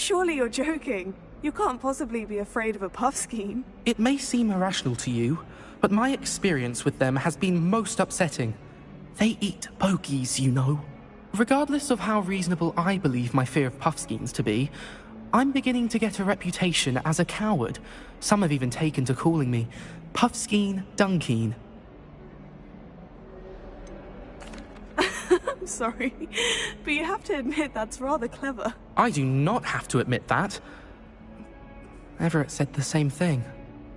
Surely you're joking. You can't possibly be afraid of a Puffskein. It may seem irrational to you, but my experience with them has been most upsetting. They eat bogies, you know. Regardless of how reasonable I believe my fear of Puffskeins to be, I'm beginning to get a reputation as a coward. Some have even taken to calling me Puffskeen Dunkeen. I'm sorry, but you have to admit that's rather clever. I do not have to admit that. Everett said the same thing.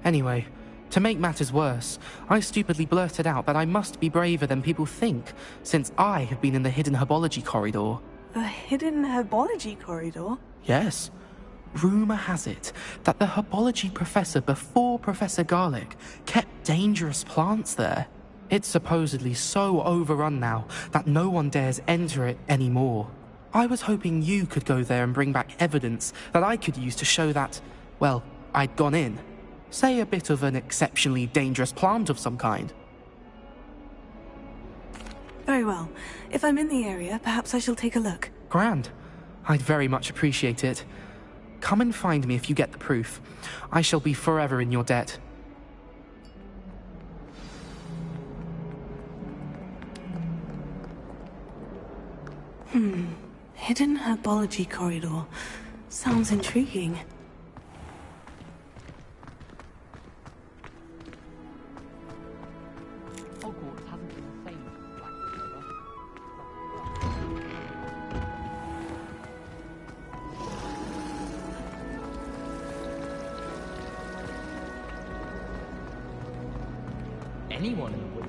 Anyway, to make matters worse, I stupidly blurted out that I must be braver than people think, since I have been in the hidden herbology corridor. The hidden herbology corridor? Yes. Rumor has it that the herbology professor before Professor Garlick kept dangerous plants there. It's supposedly so overrun now that no one dares enter it anymore. I was hoping you could go there and bring back evidence that I could use to show that, well, I'd gone in. Say a bit of an exceptionally dangerous plant of some kind. Very well. If I'm in the area, perhaps I shall take a look. Grand. I'd very much appreciate it. Come and find me if you get the proof. I shall be forever in your debt. Hidden herbology corridor. Sounds intriguing. Hogwarts hasn't been the same since Black Anyone in the wood.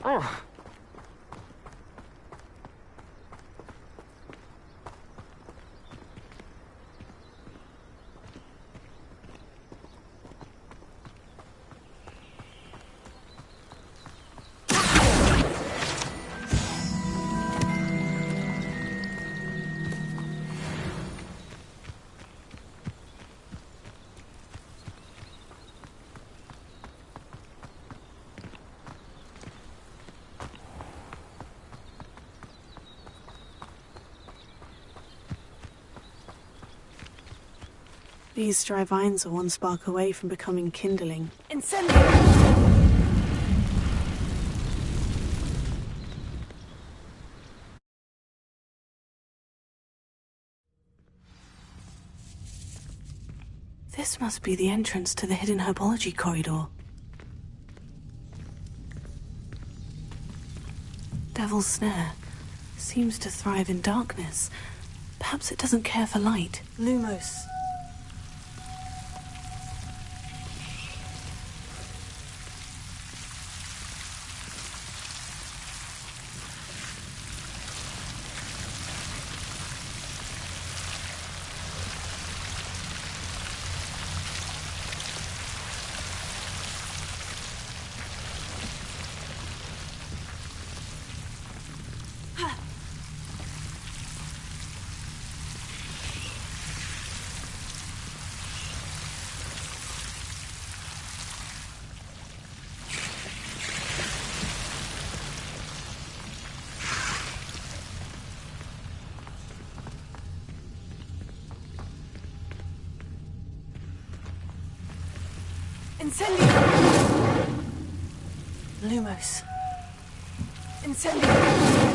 Oh. These dry vines are one spark away from becoming kindling. Incendiary! This must be the entrance to the hidden herbology corridor. Devil's Snare seems to thrive in darkness. Perhaps it doesn't care for light. Lumos. Incendio! Lumos. Incendio!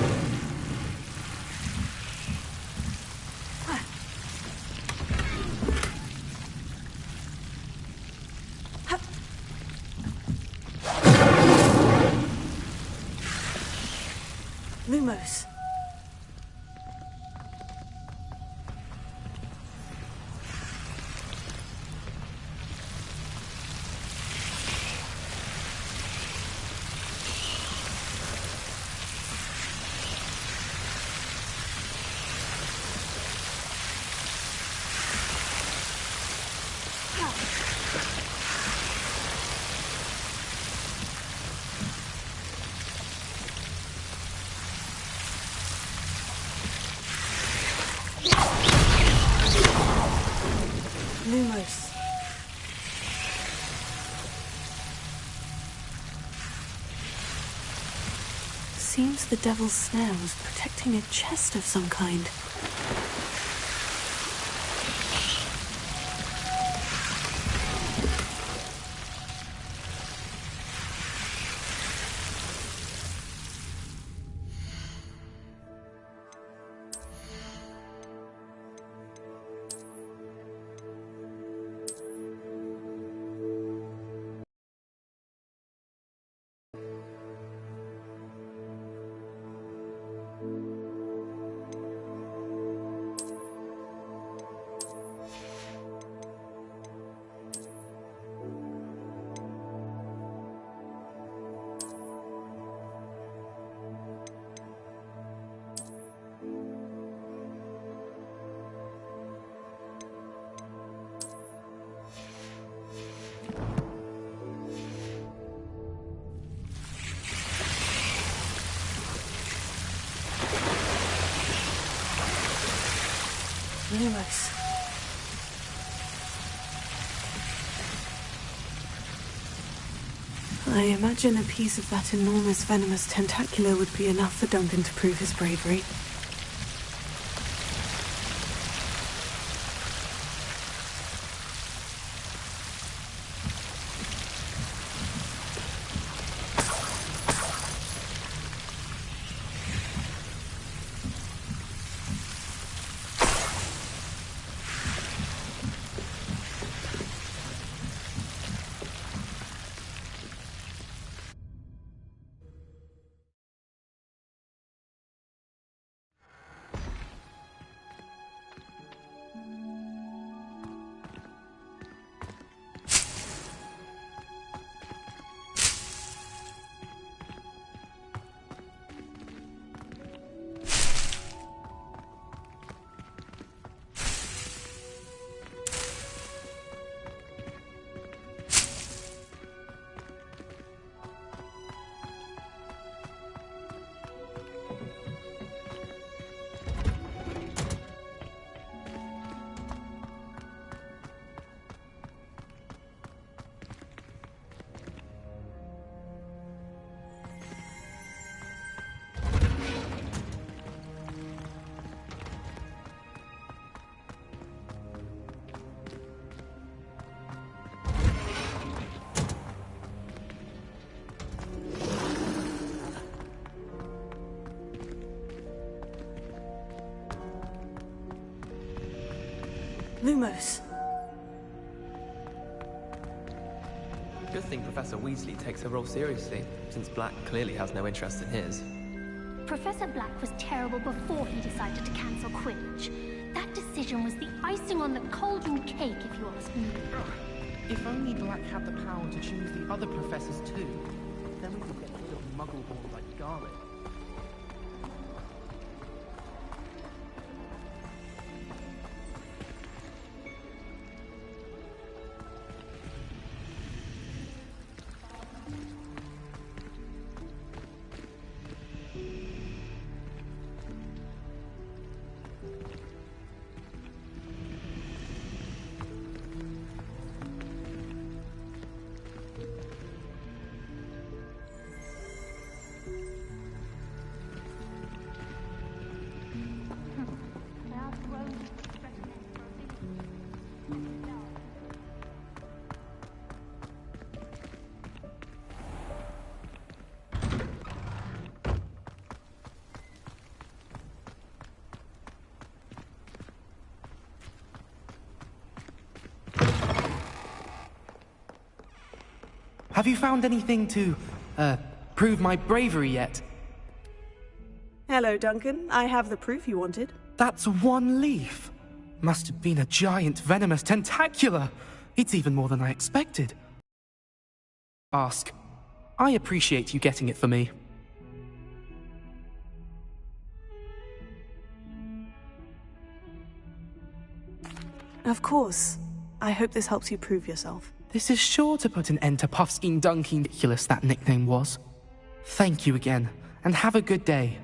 Lumos. Lumos. Seems the devil's snare was protecting a chest of some kind. Lumos. I imagine a piece of that enormous venomous tentacular would be enough for Duncan to prove his bravery. Lumos. Good thing Professor Weasley takes her role seriously, since Black clearly has no interest in his. Professor Black was terrible before he decided to cancel Quidditch. That decision was the icing on the cauldron cake, if you ask me. If only Black had the power to choose the other professors too, then we could get rid of Muggleborn like Garlic. Have you found anything to, prove my bravery yet? Hello, Duncan. I have the proof you wanted. That's one leaf. Must have been a giant venomous tentacula. It's even more than I expected. Ask. I appreciate you getting it for me. Of course. I hope this helps you prove yourself. This is sure to put an end to Puffskein Dunkin' Ridiculous, that nickname was. Thank you again, and have a good day.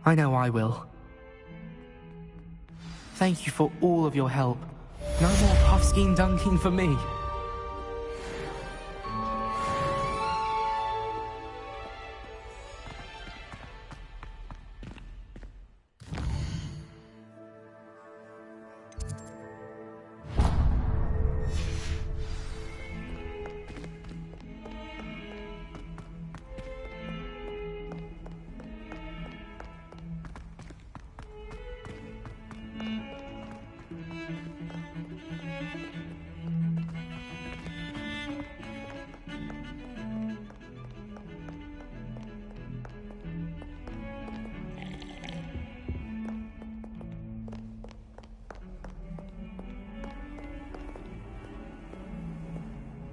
I know I will. Thank you for all of your help. No more Puffskein Dunkin' for me.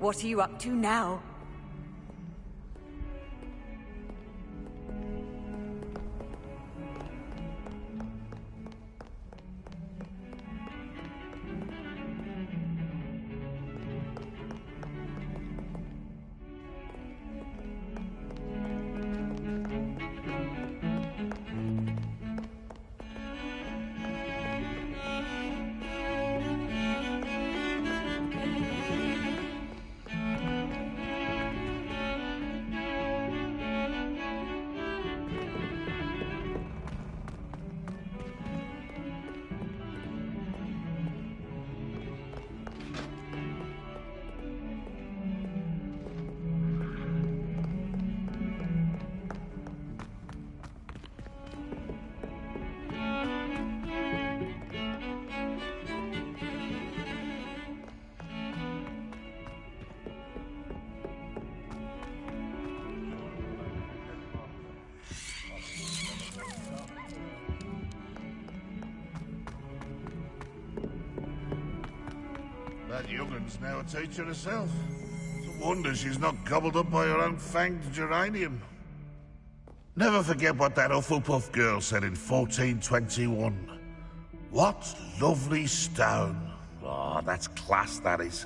What are you up to now? That young'un's now a teacher herself. It's a wonder she's not gobbled up by her own fanged geranium. Never forget what that Hufflepuff girl said in 1421. What lovely stone. Oh, that's class, that is.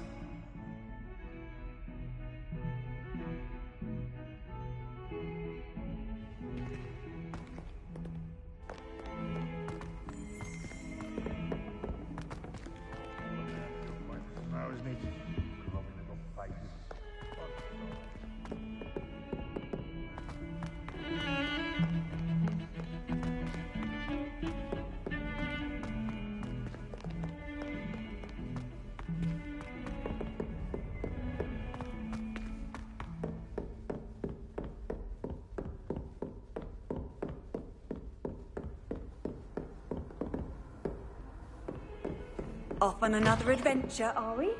Off on another adventure, are we?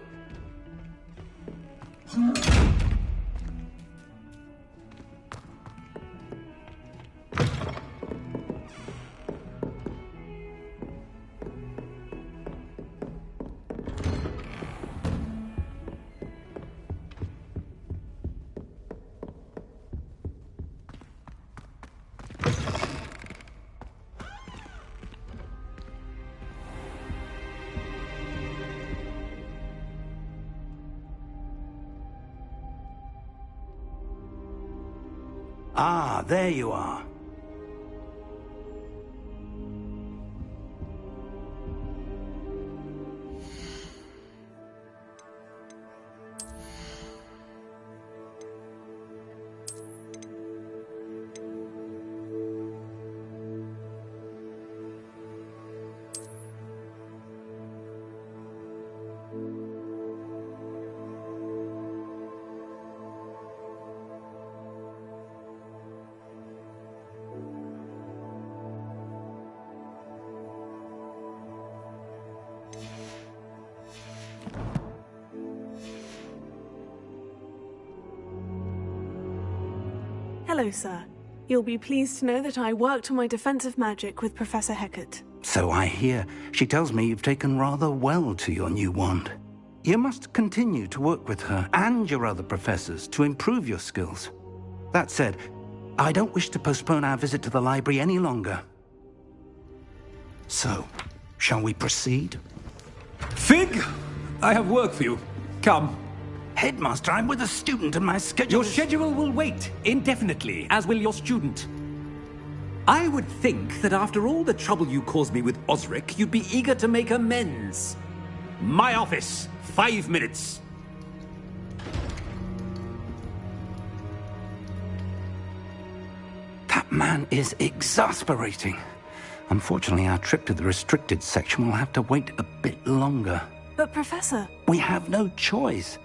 Ah, there you are. Hello, sir. You'll be pleased to know that I worked on my defensive magic with Professor Hecat. So I hear. She tells me you've taken rather well to your new wand. You must continue to work with her and your other professors to improve your skills. That said, I don't wish to postpone our visit to the library any longer. So, shall we proceed? Fig! I have work for you. Come. Headmaster, I'm with a student and my schedule Your schedule will wait indefinitely, as will your student. I would think that after all the trouble you caused me with Osric, you'd be eager to make amends. My office, 5 minutes. That man is exasperating. Unfortunately, our trip to the restricted section will have to wait a bit longer. But, Professor... We have no choice.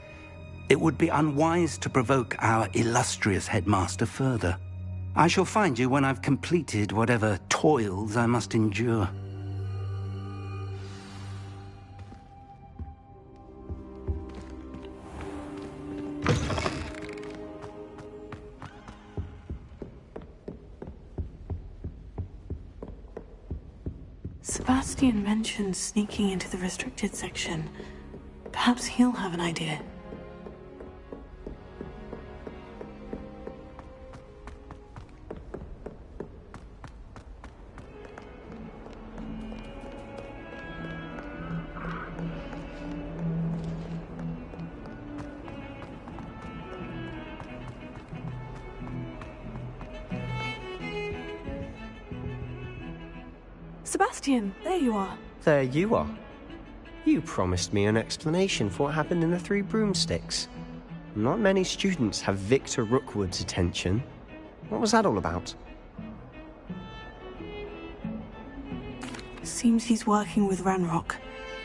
It would be unwise to provoke our illustrious headmaster further. I shall find you when I've completed whatever toils I must endure. Sebastian mentioned sneaking into the restricted section. Perhaps he'll have an idea. Sebastian, there you are. There you are. You promised me an explanation for what happened in the Three Broomsticks. Not many students have Victor Rookwood's attention. What was that all about? Seems he's working with Ranrock.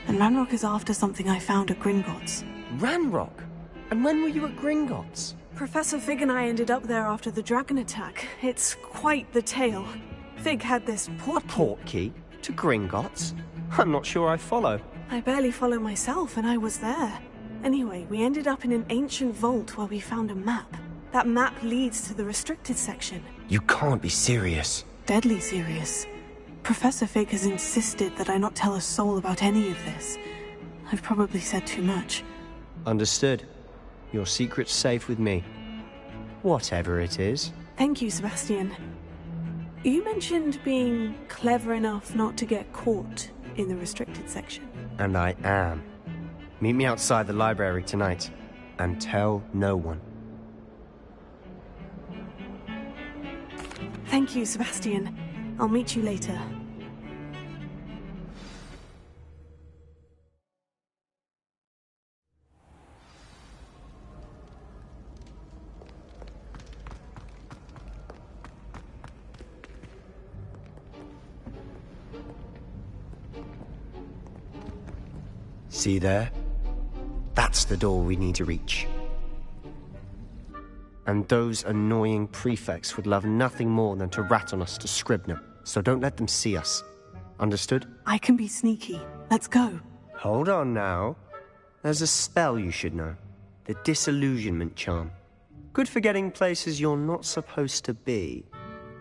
And Ranrock is after something I found at Gringotts. Ranrock? And when were you at Gringotts? Professor Fig and I ended up there after the dragon attack. It's quite the tale. Fig had this portkey to Gringotts? I'm not sure I follow. I barely follow myself, and I was there. Anyway, we ended up in an ancient vault where we found a map. That map leads to the restricted section. You can't be serious. Deadly serious. Professor Fig has insisted that I not tell a soul about any of this. I've probably said too much. Understood. Your secret's safe with me. Whatever it is. Thank you, Sebastian. You mentioned being clever enough not to get caught in the restricted section. And I am. Meet me outside the library tonight, and tell no one. Thank you, Sebastian. I'll meet you later. See there? That's the door we need to reach. And those annoying prefects would love nothing more than to rat on us to Scribner, so don't let them see us. Understood? I can be sneaky. Let's go. Hold on now. There's a spell you should know. The Disillusionment Charm. Good for getting places you're not supposed to be.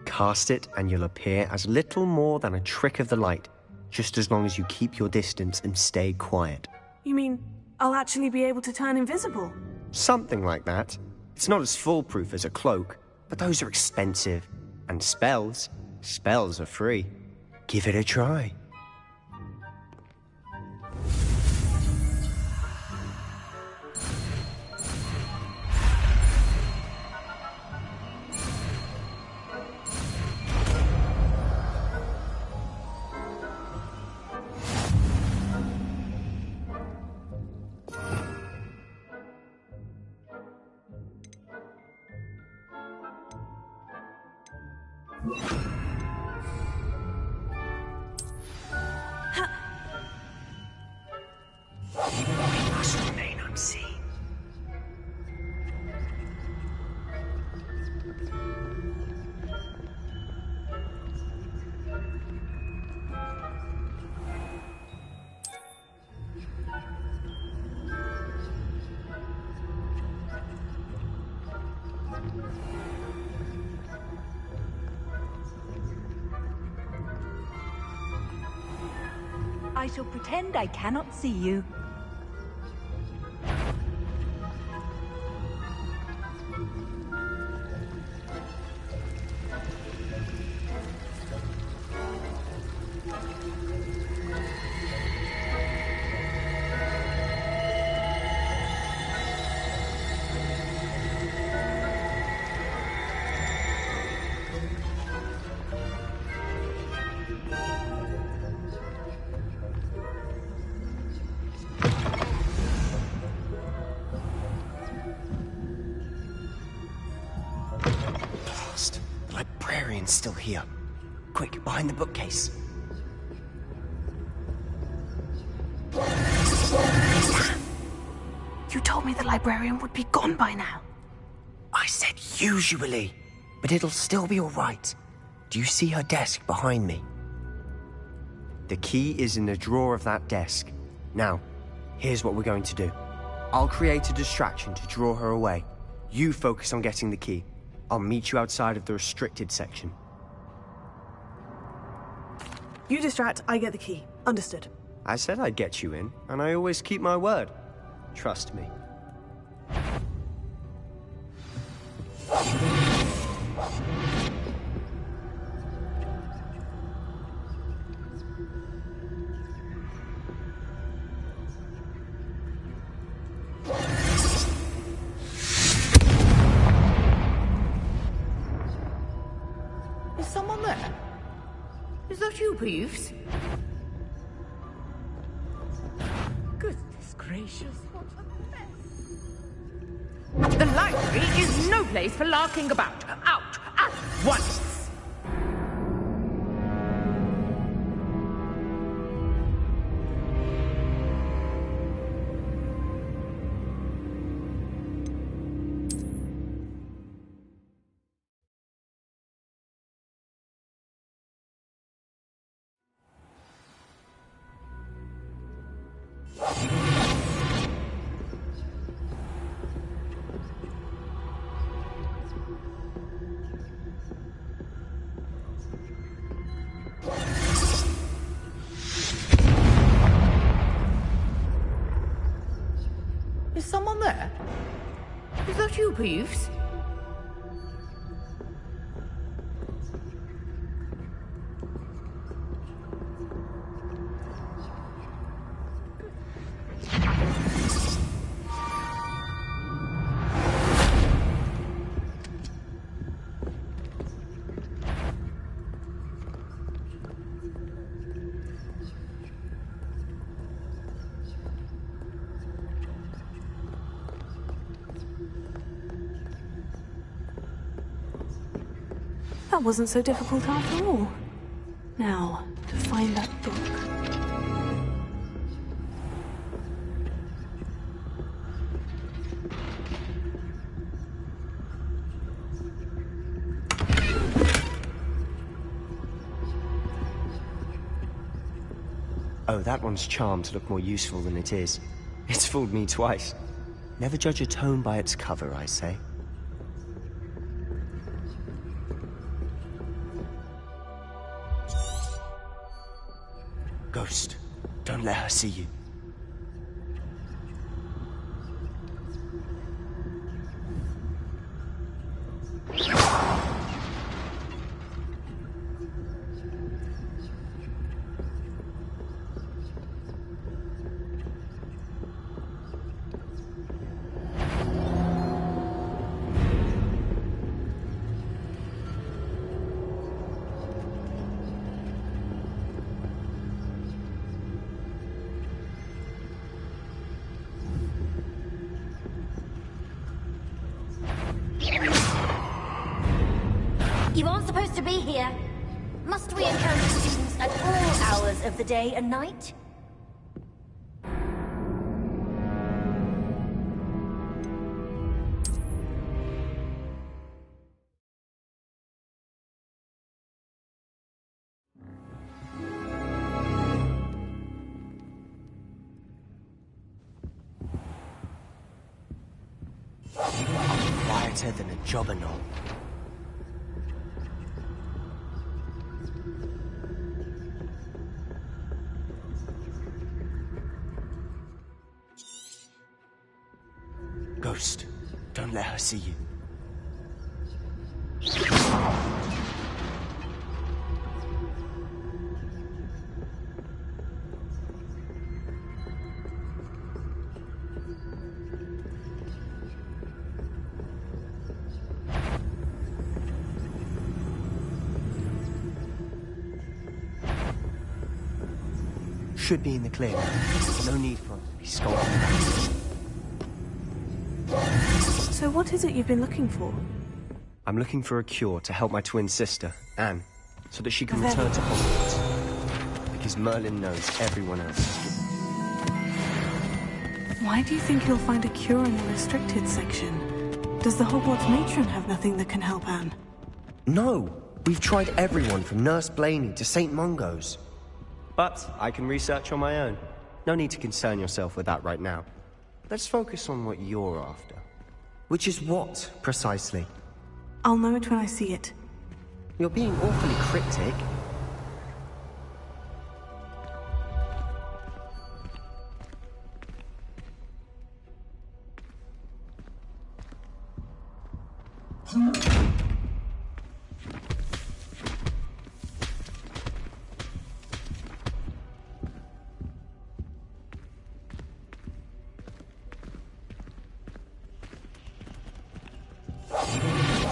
Cast it and you'll appear as little more than a trick of the light, just as long as you keep your distance and stay quiet. You mean I'll actually be able to turn invisible? Something like that. It's not as foolproof as a cloak, but those are expensive. And spells are free. Give it a try. I shall pretend I cannot see you. Still here. Quick, behind the bookcase. You told me the librarian would be gone by now. I said usually, but it'll still be all right. Do you see her desk behind me? The key is in the drawer of that desk. Now, here's what we're going to do. I'll create a distraction to draw her away. You focus on getting the key. I'll meet you outside of the restricted section. You distract, I get the key. Understood. I said I'd get you in, and I always keep my word. Trust me. Is someone there? Is that you, Peeves? Goodness gracious, what a mess. The library is no place for larking about. Out at once! Is someone there? Is that you, Peeves? That wasn't so difficult after all. Now, to find that book. Oh, that one's charmed to look more useful than it is. It's fooled me twice. Never judge a tome by its cover, I say. Ghost, don't let her see you. You aren't supposed to be here. Must we encounter students at all hours of the day and night? I'm quieter than a jobberknoll. Ghost, don't let her see you. Should be in the clear. No need for us to be skulking back. So what is it you've been looking for? I'm looking for a cure to help my twin sister, Anne, so that she can return to Hogwarts. Because Merlin knows everyone else. Why do you think you'll find a cure in the restricted section? Does the Hogwarts matron have nothing that can help Anne? No! We've tried everyone from Nurse Blaney to St. Mungo's. But I can research on my own. No need to concern yourself with that right now. Let's focus on what you're after. Which is what, precisely? I'll know it when I see it. You're being awfully cryptic.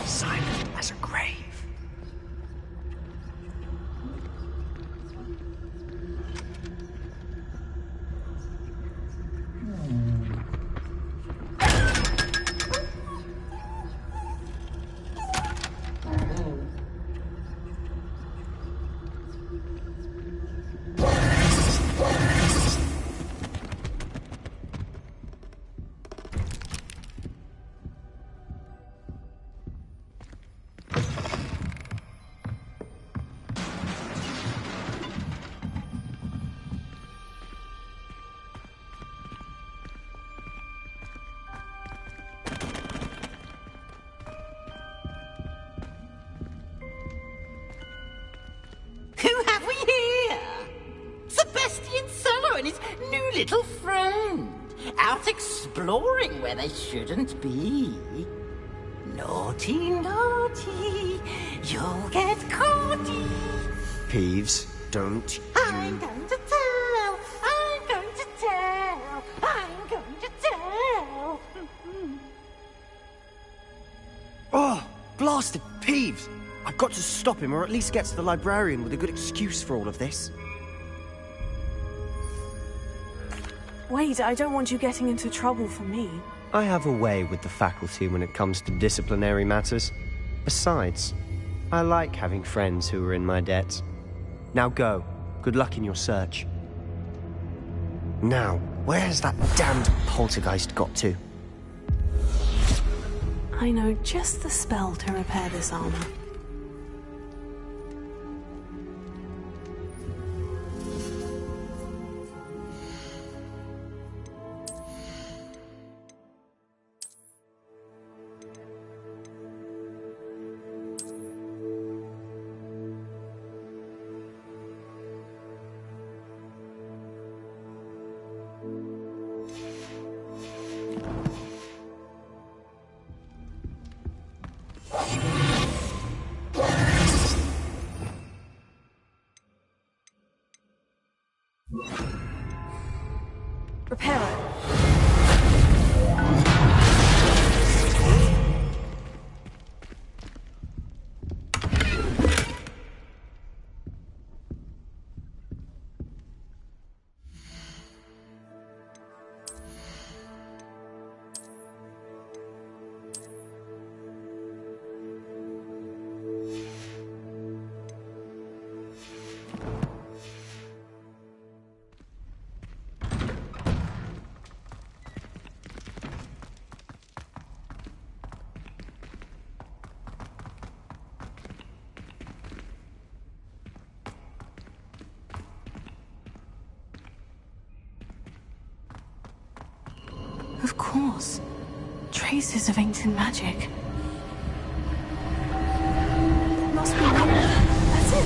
Silent as a grave. Who have we here? Sebastian Sallow and his new little friend. Out exploring where they shouldn't be. Naughty, naughty. You'll get caughty. Peeves, don't you... I'm going to tell. I'm going to tell. I'm going to tell. Oh, blasted Peeves! I've got to stop him, or at least get to the librarian with a good excuse for all of this. Wait, I don't want you getting into trouble for me. I have a way with the faculty when it comes to disciplinary matters. Besides, I like having friends who are in my debt. Now go. Good luck in your search. Now, where's that damned poltergeist got to? I know just the spell to repair this armor. Repairer. Of course. Traces of ancient magic. It must be here. That's it.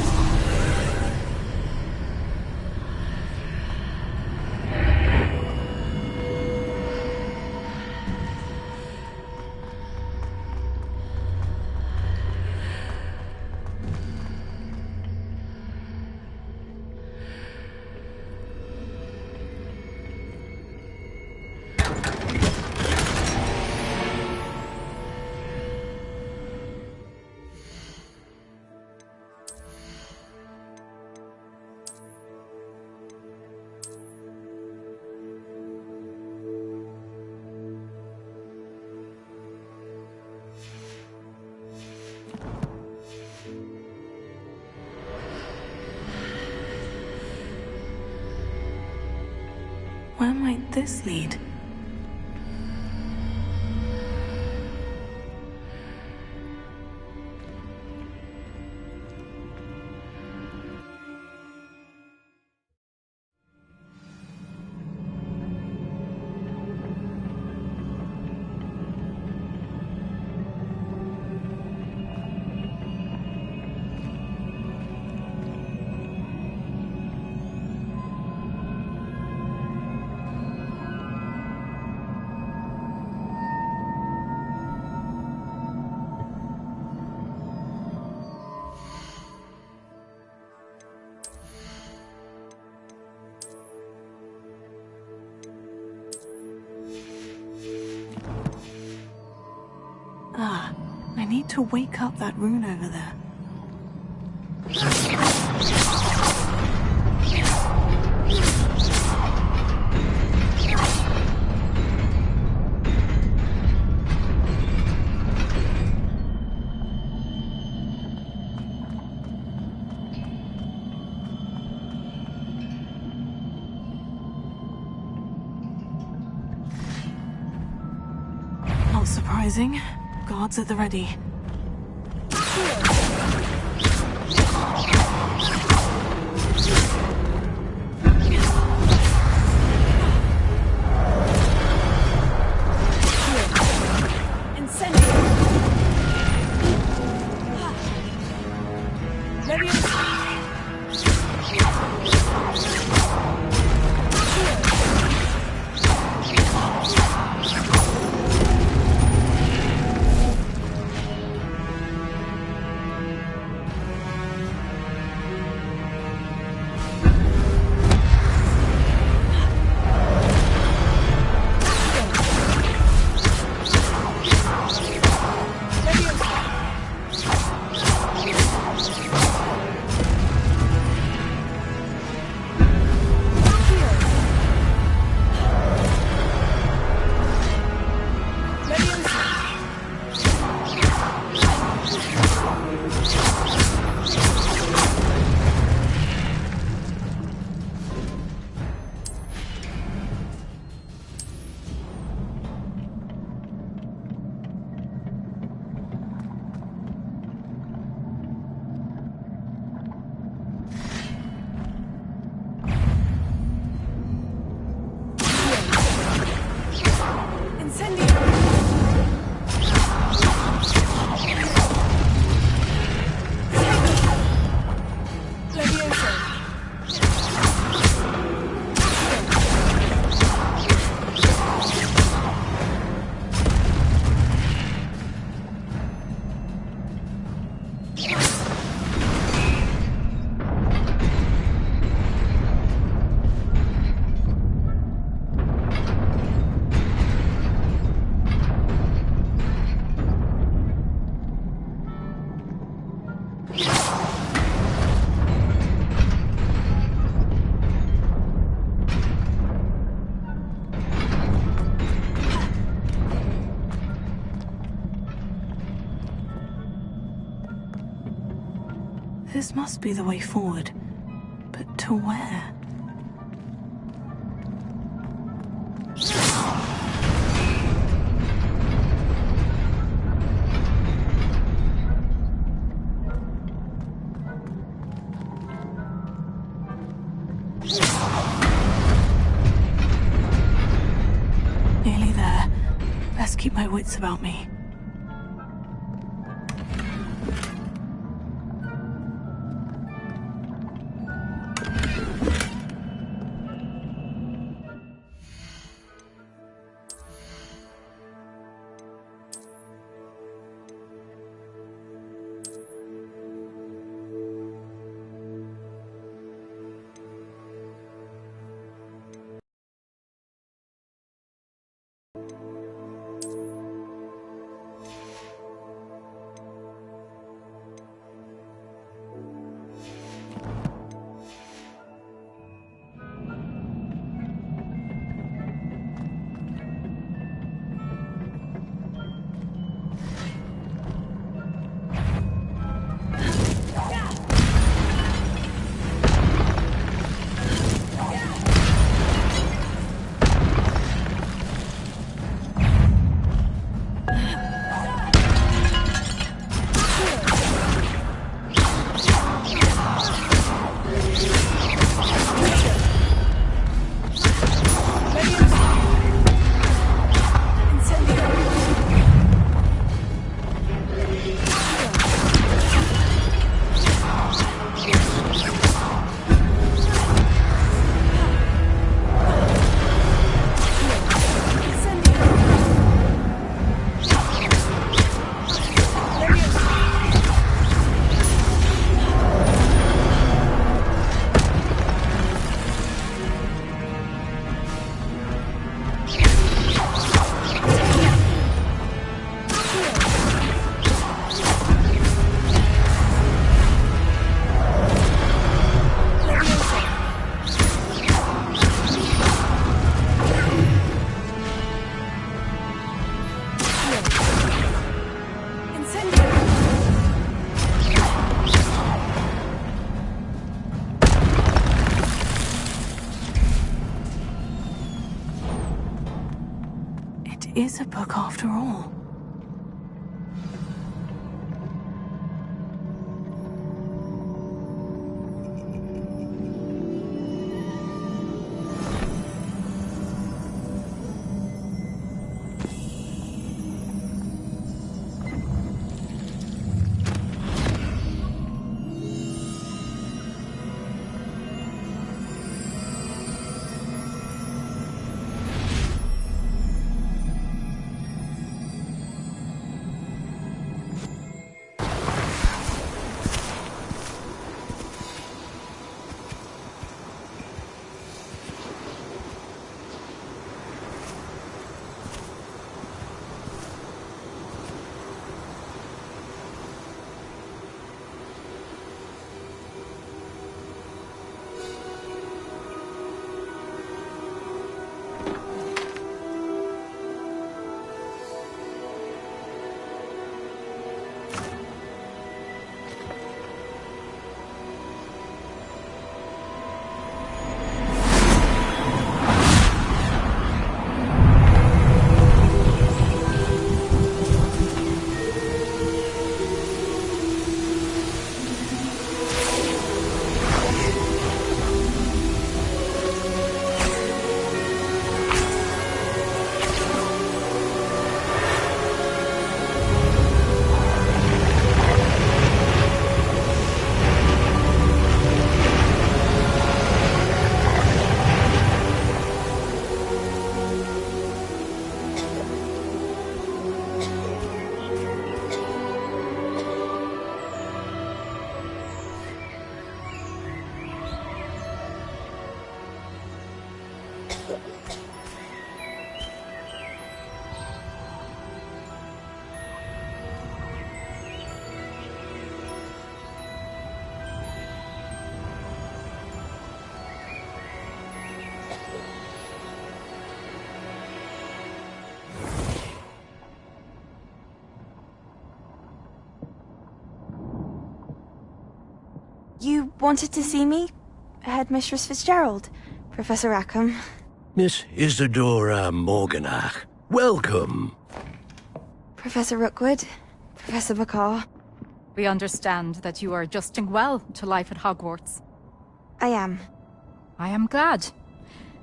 Where might this lead? I need to wake up that rune over there. Not surprising. Guards at the ready. This must be the way forward. But to where? Nearly there. Best keep my wits about me. is a book after all. You wanted to see me? Headmistress Fitzgerald? Professor Rackham? Miss Isadora Morganach, welcome. Professor Rookwood? Professor Bakar? We understand that you are adjusting well to life at Hogwarts. I am. I am glad.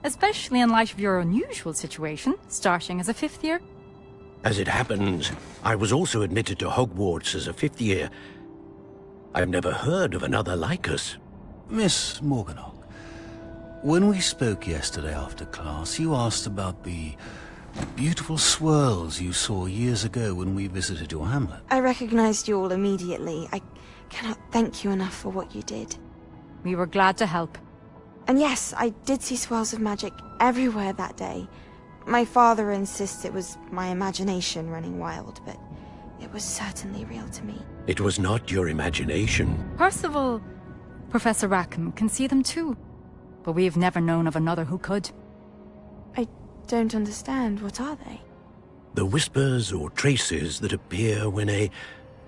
Especially in light of your unusual situation, starting as a 5th year. As it happens, I was also admitted to Hogwarts as a 5th year. I've never heard of another like us. Miss Morganach, when we spoke yesterday after class, you asked about the beautiful swirls you saw years ago when we visited your hamlet. I recognized you all immediately. I cannot thank you enough for what you did. We were glad to help. And yes, I did see swirls of magic everywhere that day. My father insists it was my imagination running wild, but it was certainly real to me. It was not your imagination. Percival, Professor Rackham can see them too. But we have never known of another who could. I don't understand. What are they? The whispers or traces that appear when a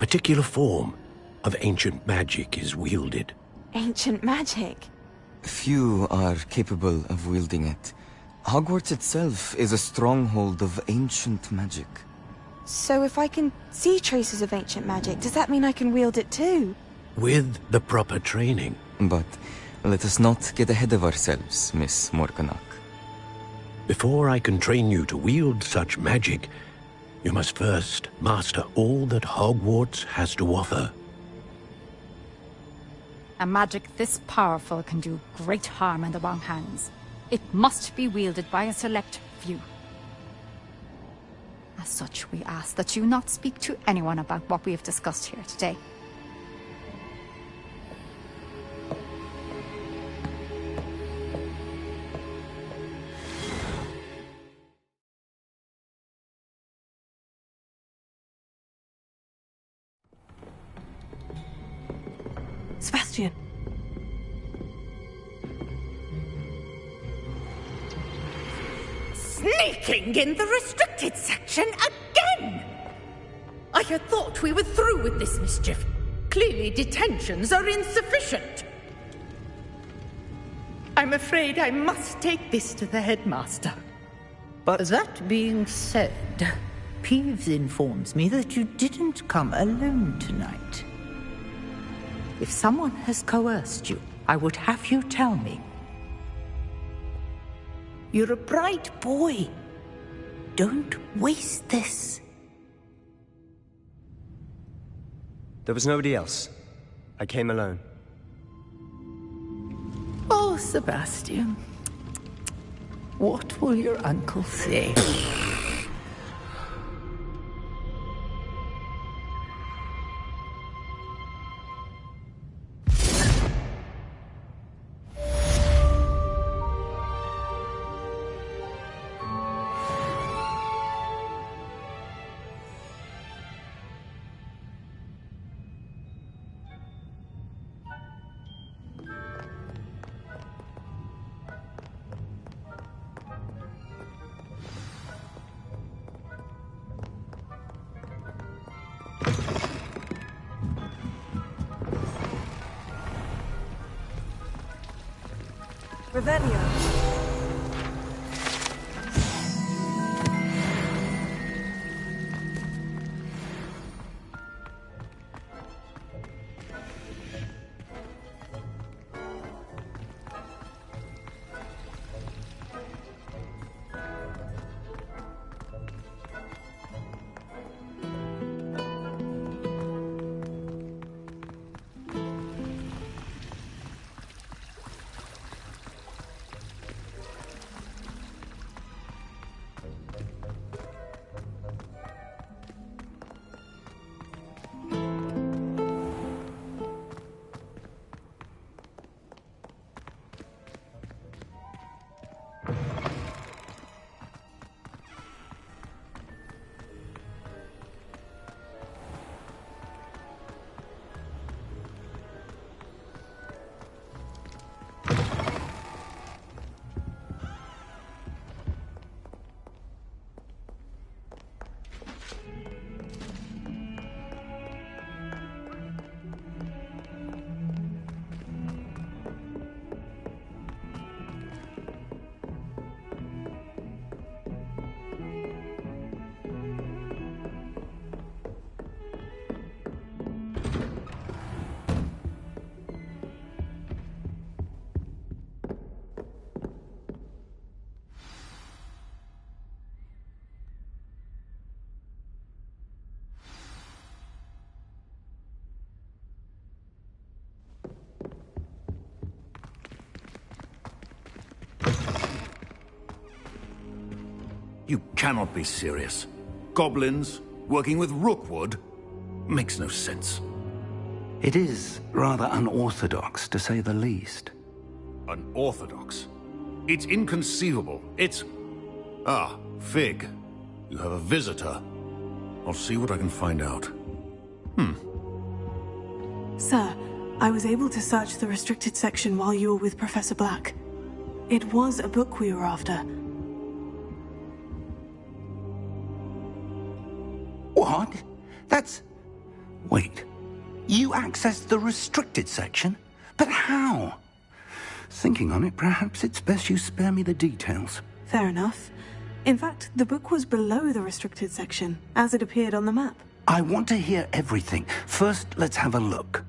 particular form of ancient magic is wielded. Ancient magic? Few are capable of wielding it. Hogwarts itself is a stronghold of ancient magic. So if I can see traces of ancient magic, does that mean I can wield it too? With the proper training. But let us not get ahead of ourselves, Miss Morganach. Before I can train you to wield such magic, you must first master all that Hogwarts has to offer. A magic this powerful can do great harm in the wrong hands. It must be wielded by a select few. As such, we ask that you not speak to anyone about what we have discussed here today. Sebastian. Sneaking in the restricted section again! I had thought we were through with this mischief. Clearly detentions are insufficient. I'm afraid I must take this to the headmaster. But that being said, Peeves informs me that you didn't come alone tonight. If someone has coerced you, I would have you tell me. You're a bright boy. Don't waste this. there was nobody else. I came alone. Oh, Sebastian. What will your uncle say? Revelio. You cannot be serious. Goblins working with Rookwood makes no sense. It is rather unorthodox, to say the least. Unorthodox? It's inconceivable. It's... Ah, Fig. You have a visitor. I'll see what I can find out. Sir, I was able to search the restricted section while you were with Professor Black. It was a book we were after. What? That's... Wait. You accessed the restricted section? But how? Thinking on it, perhaps it's best you spare me the details. Fair enough. In fact, the book was below the restricted section, as it appeared on the map. I want to hear everything. First, let's have a look.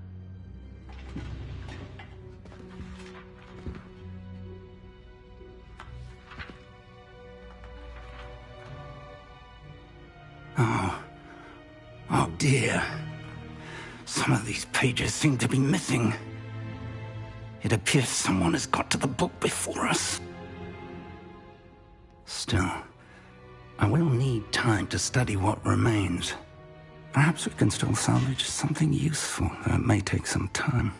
Oh dear. Some of these pages seem to be missing. It appears someone has got to the book before us. Still, I will need time to study what remains. Perhaps we can still salvage something useful, though it may take some time.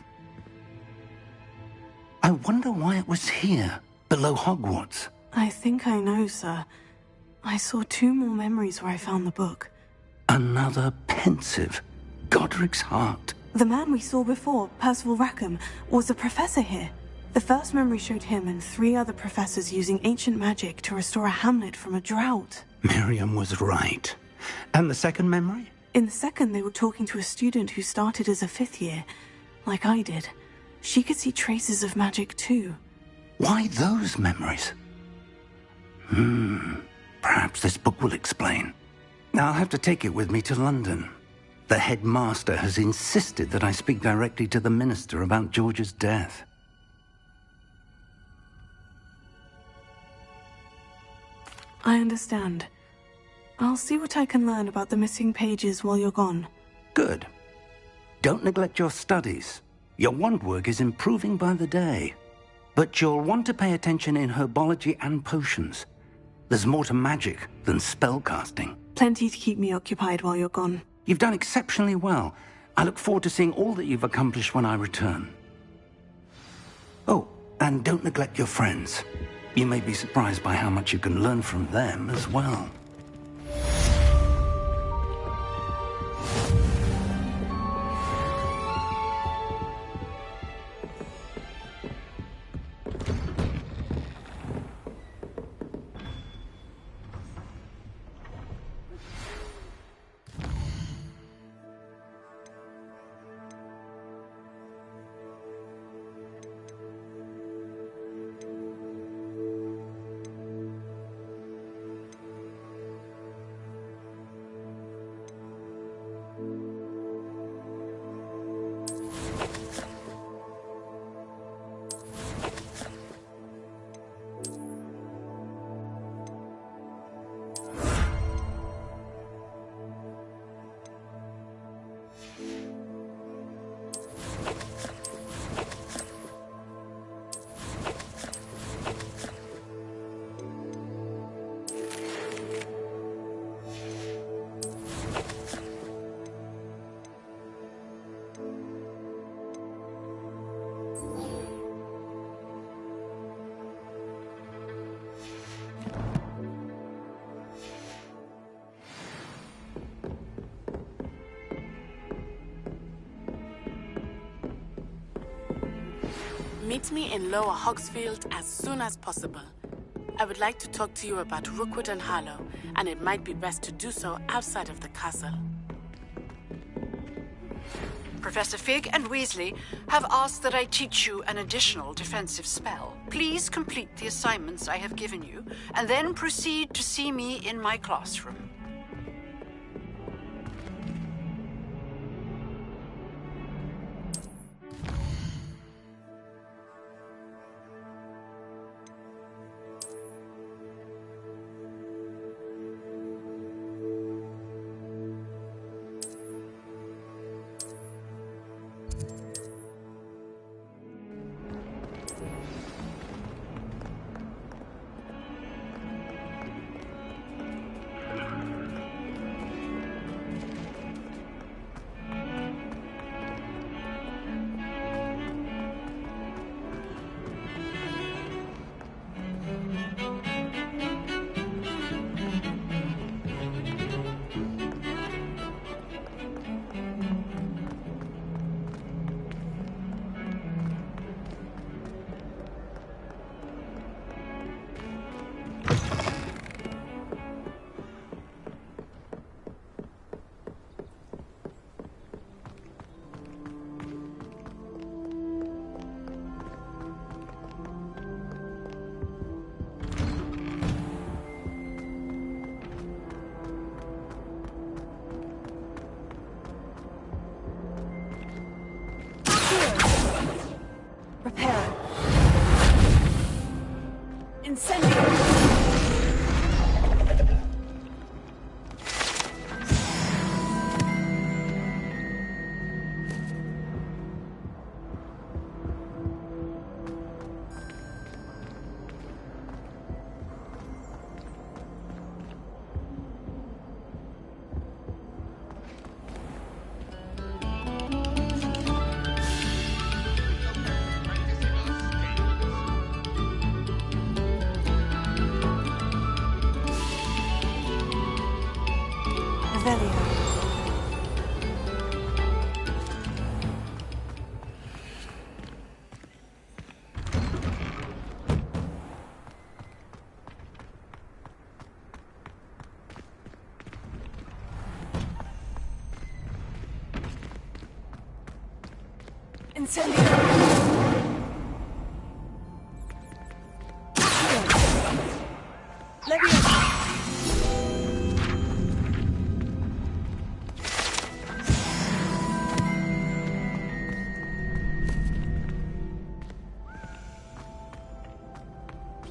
I wonder why it was here, below Hogwarts. I think I know, sir. I saw 2 more memories where I found the book. Another pensive. Godric's heart. The man we saw before, Percival Rackham, was a professor here. The first memory showed him and 3 other professors using ancient magic to restore a hamlet from a drought. Miriam was right. And the second memory? In the second, they were talking to a student who started as a 5th year, like I did. She could see traces of magic too. Why those memories? Perhaps this book will explain. Now I'll have to take it with me to London. The headmaster has insisted that I speak directly to the minister about George's death. I understand. I'll see what I can learn about the missing pages while you're gone. Good. Don't neglect your studies. Your wand work is improving by the day. But you'll want to pay attention in herbology and potions. There's more to magic than spellcasting. Plenty to keep me occupied while you're gone. You've done exceptionally well. I look forward to seeing all that you've accomplished when I return. Oh, and don't neglect your friends. You may be surprised by how much you can learn from them as well. Meet me in Lower Hogsfield as soon as possible. I would like to talk to you about Rookwood and Harlow, and it might be best to do so outside of the castle. Professor Fig and Weasley have asked that I teach you an additional defensive spell. Please complete the assignments I have given you, and then proceed to see me in my classroom.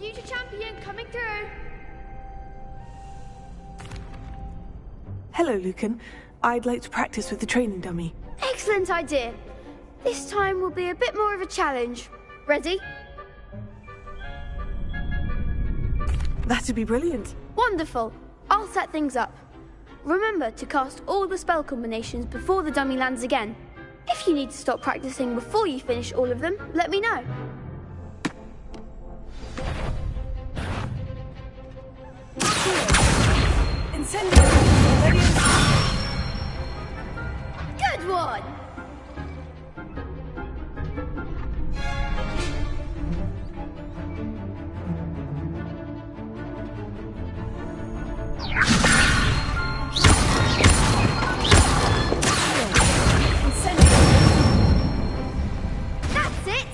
Future champion coming through. Hello, Lucan. I'd like to practice with the training dummy. Excellent idea. This time will be a bit more of a challenge. Ready? That'd be brilliant. Wonderful. I'll set things up. Remember to cast all the spell combinations before the dummy lands again. If you need to stop practicing before you finish all of them, let me know. Incendio! Good one! That's it!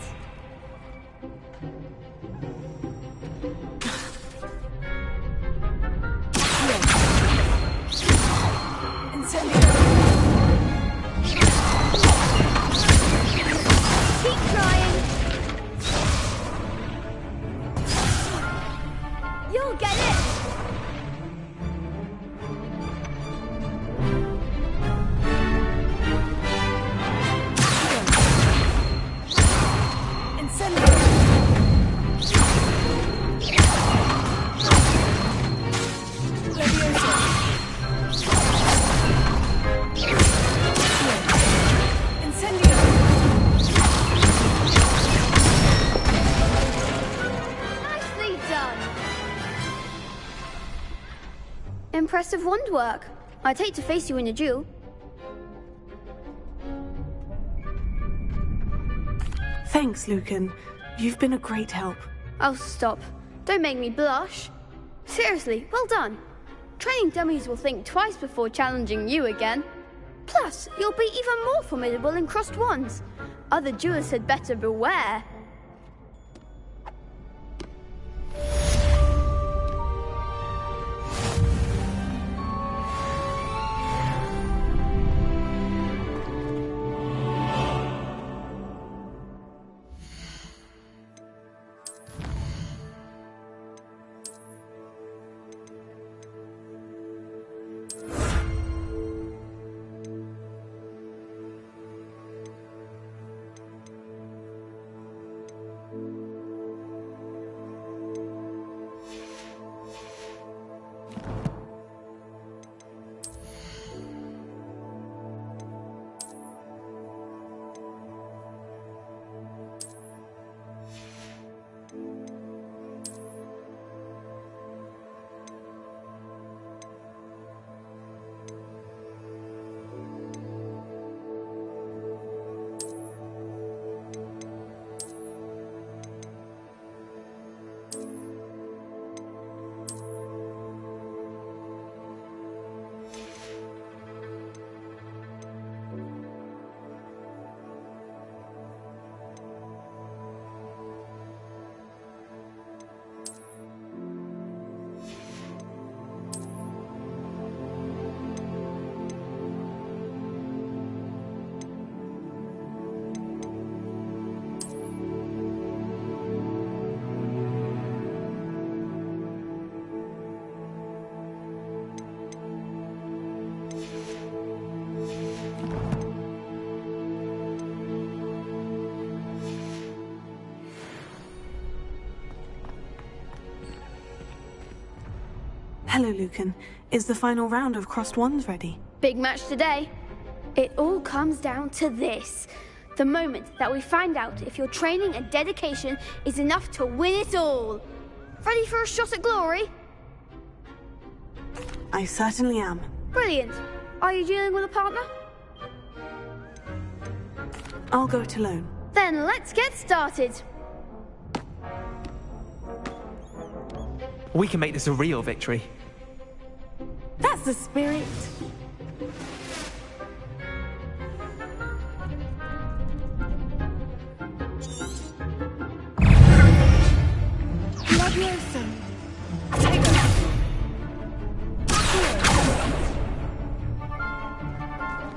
Keep trying. You'll get it. Nicely done. Impressive wand work. I'd hate to face you in a duel. Thanks, Lucan. You've been a great help. Oh, stop. Don't make me blush. Seriously, well done. Training dummies will think twice before challenging you again. Plus, you'll be even more formidable in crossed wands. Other duelists had better beware. Hello, Lucan. Is the final round of crossed wands ready? Big match today. It all comes down to this. The moment that we find out if your training and dedication is enough to win it all. Ready for a shot at glory? I certainly am. Brilliant. Are you dealing with a partner? I'll go it alone. Then let's get started. We can make this a real victory. That's the spirit. Leviosa.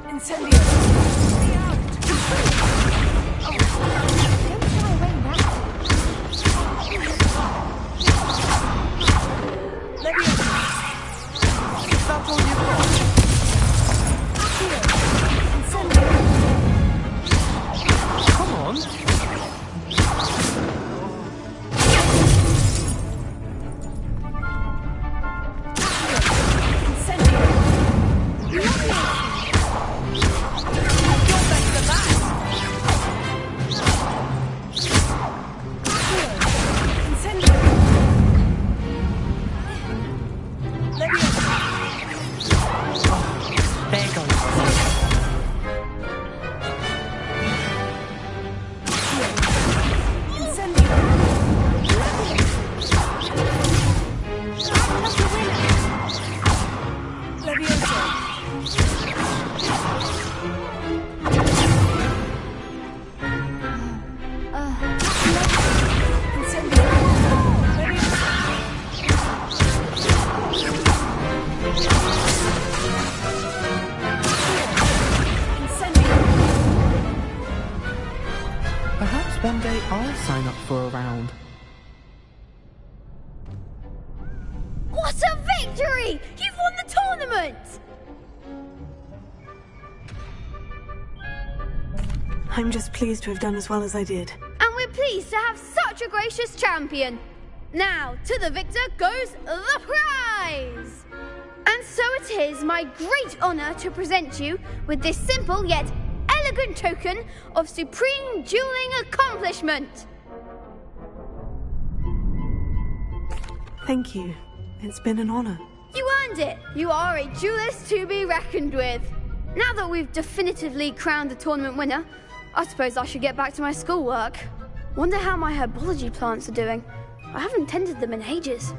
Incendio. Don't shy away now. I'll sign up for a round. What a victory! You've won the tournament! I'm just pleased to have done as well as I did. And we're pleased to have such a gracious champion. Now, to the victor goes the prize! And so it is my great honor to present you with this simple yet elegant token of supreme dueling accomplishment. Thank you. It's been an honor. You earned it. You are a duelist to be reckoned with. Now that we've definitively crowned the tournament winner, I suppose I should get back to my schoolwork. Wonder how my herbology plants are doing. I haven't tended them in ages.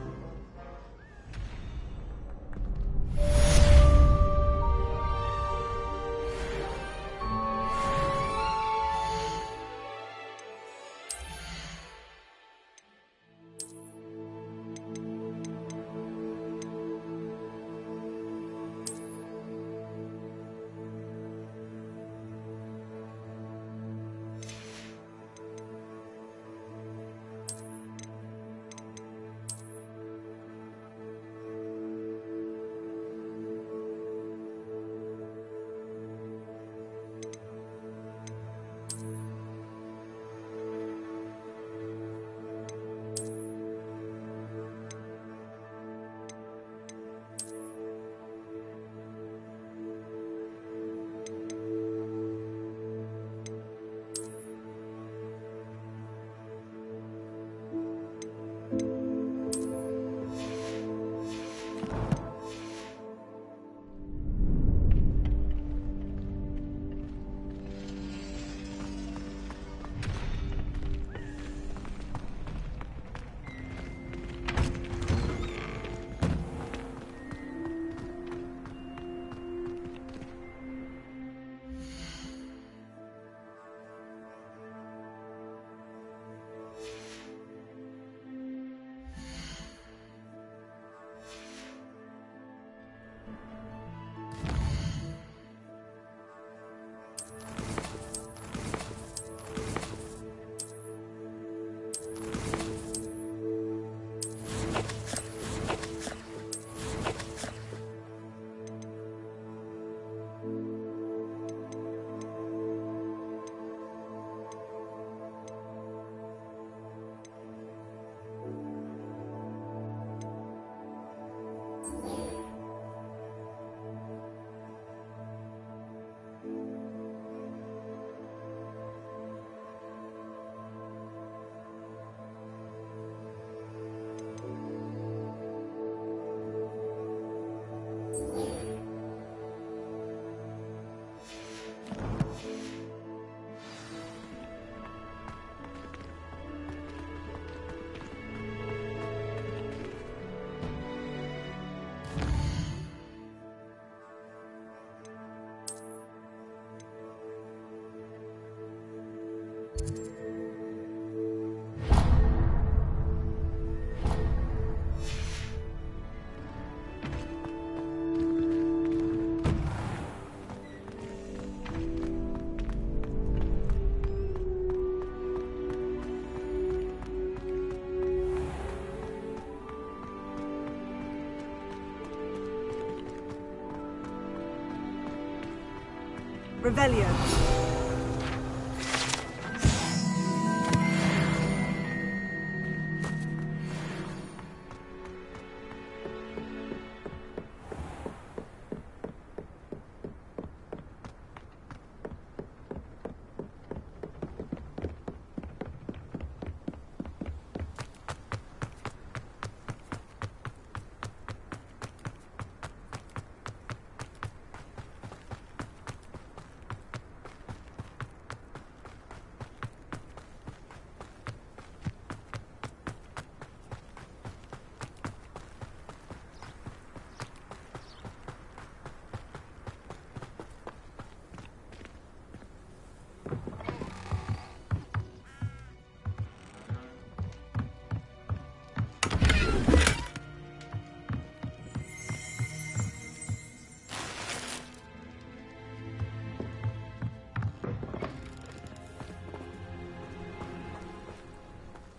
Revelio.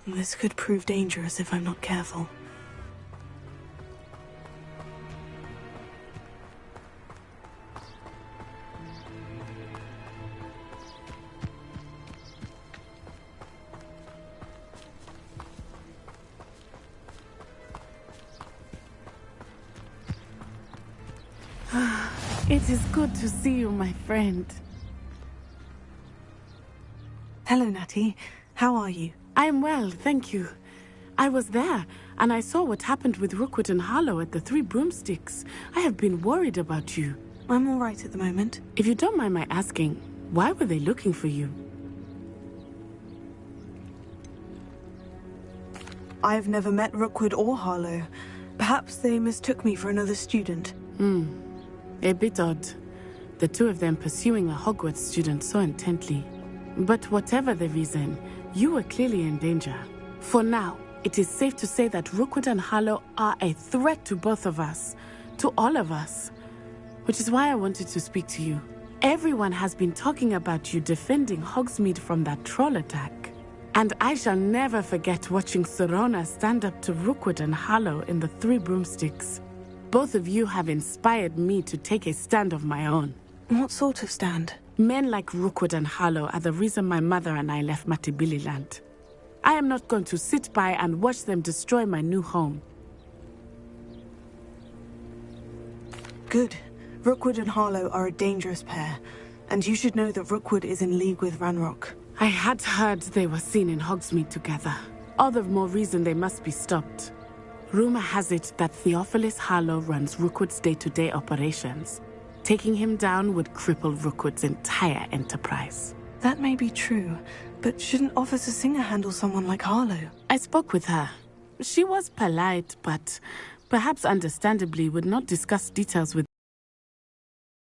This could prove dangerous if I'm not careful. It is good to see you, my friend. Hello, Natty. How are you? I am well, thank you. I was there, and I saw what happened with Rookwood and Harlow at the Three Broomsticks. I have been worried about you. I'm all right at the moment. If you don't mind my asking, why were they looking for you? I've never met Rookwood or Harlow. Perhaps they mistook me for another student. A bit odd. The two of them pursuing a Hogwarts student so intently. But whatever the reason, you were clearly in danger. For now, it is safe to say that Rookwood and Harlow are a threat to both of us. To all of us. Which is why I wanted to speak to you. Everyone has been talking about you defending Hogsmeade from that troll attack. And I shall never forget watching Sirona stand up to Rookwood and Harlow in the Three Broomsticks. Both of you have inspired me to take a stand of my own. What sort of stand? Men like Rookwood and Harlow are the reason my mother and I left Matabeleland. I am not going to sit by and watch them destroy my new home. Good. Rookwood and Harlow are a dangerous pair, and you should know that Rookwood is in league with Ranrock. I had heard they were seen in Hogsmeade together. All the more reason they must be stopped. Rumor has it that Theophilus Harlow runs Rookwood's day-to-day operations. Taking him down would cripple Rookwood's entire enterprise. That may be true, but shouldn't Officer Singer handle someone like Harlow? I spoke with her. She was polite, but perhaps understandably would not discuss details with.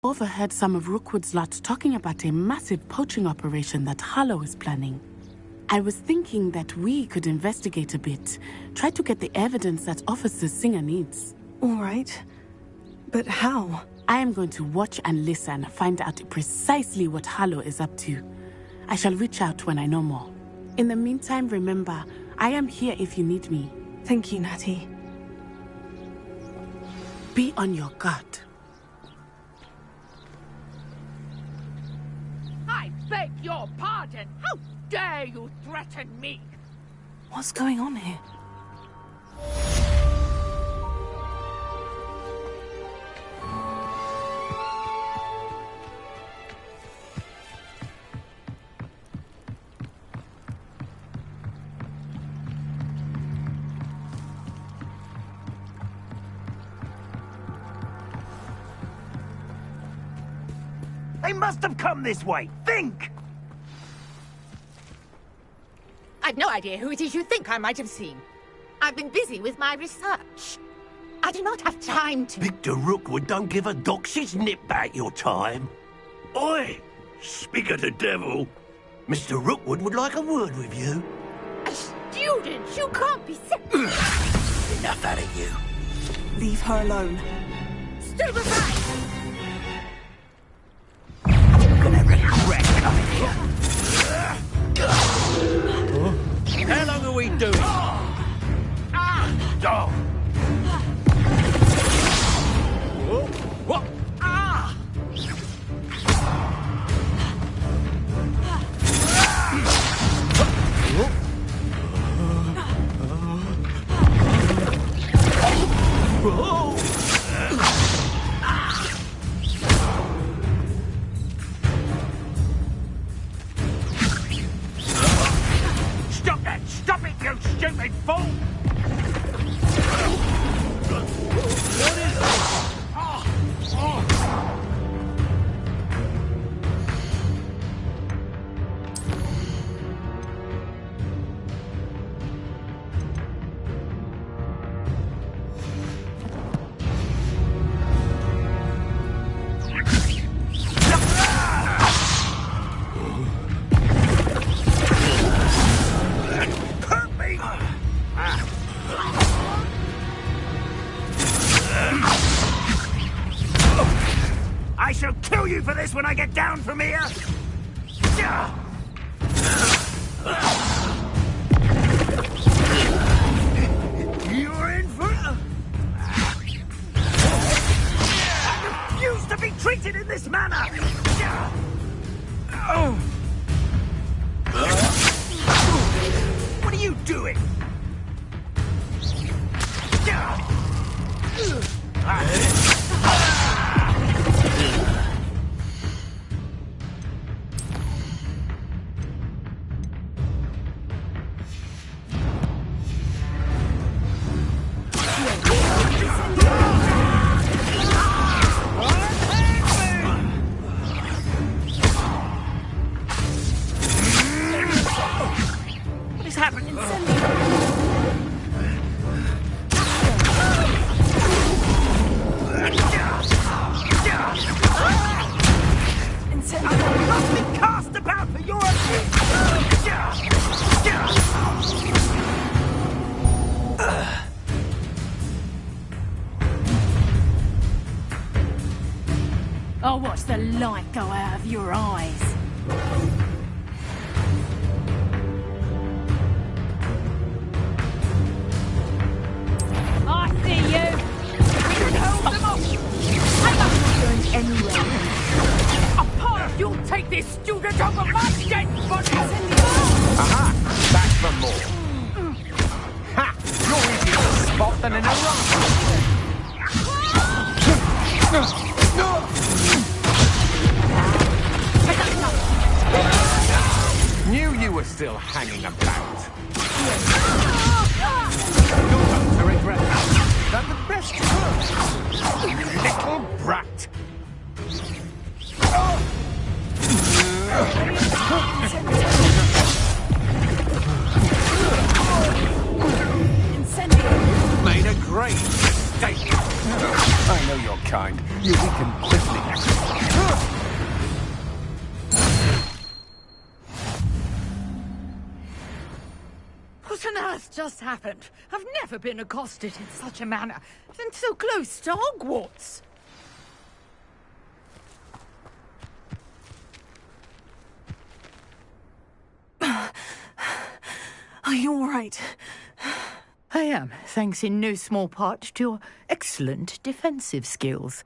Overheard some of Rookwood's lot talking about a massive poaching operation that Harlow is planning. I was thinking that we could investigate a bit, try to get the evidence that Officer Singer needs. All right. But how? I am going to watch and listen, find out precisely what Harlow is up to. I shall reach out when I know more. In the meantime, remember, I am here if you need me. Thank you, Natty. Be on your guard. I beg your pardon! How dare you threaten me? What's going on here? They must have come this way. Think! I've no idea who it is you think I might have seen. I've been busy with my research. I do not have time to... Victor Rookwood don't give a doxy's nip back your time. Oi! Speak of the devil. Mr. Rookwood would like a word with you. A student? You can't be sick. Enough out of you. Leave her alone. Stupefy! How long are we doing? What? Stop that! Stop it, you stupid fool! What is this? I shall kill you for this when I get down from here! I must be cast about for your I'll watch the light go out of your eyes. I see you! We can hold them off! I'm not going anywhere. Apart, you'll take this student over my dead body! Aha! Back for more. Ha! You're easier to spot than an Knew you were still hanging about. You're going to regret that. That's the best you little brat. Made a great mistake. I know your kind. You weaken quickly. What on earth just happened? I've never been accosted in such a manner, and so close to Hogwarts. Are you all right? I am, thanks in no small part to your excellent defensive skills.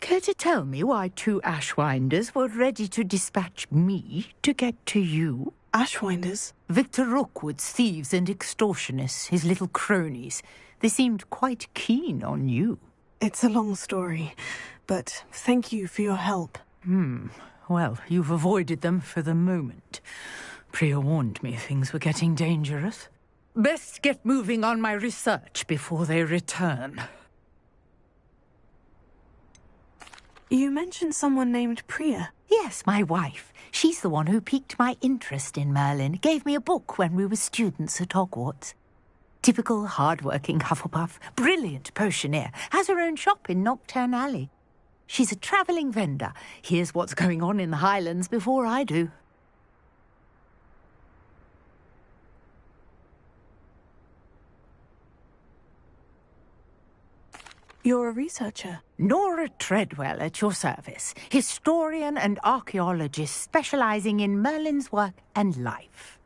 Care to tell me why 2 Ashwinders were ready to dispatch me to get to you? Ashwinders? Victor Rookwood's thieves and extortionists, his little cronies. They seemed quite keen on you. It's a long story, but thank you for your help. Well, you've avoided them for the moment. Priya warned me things were getting dangerous. Best get moving on my research before they return. You mentioned someone named Priya. Yes, my wife. She's the one who piqued my interest in Merlin. Gave me a book when we were students at Hogwarts. Typical hard-working Hufflepuff, brilliant potioneer, has her own shop in Nocturne Alley. She's a travelling vendor. Hears what's going on in the Highlands before I do. You're a researcher? Nora Treadwell at your service. Historian and archaeologist specialising in Merlin's work and life.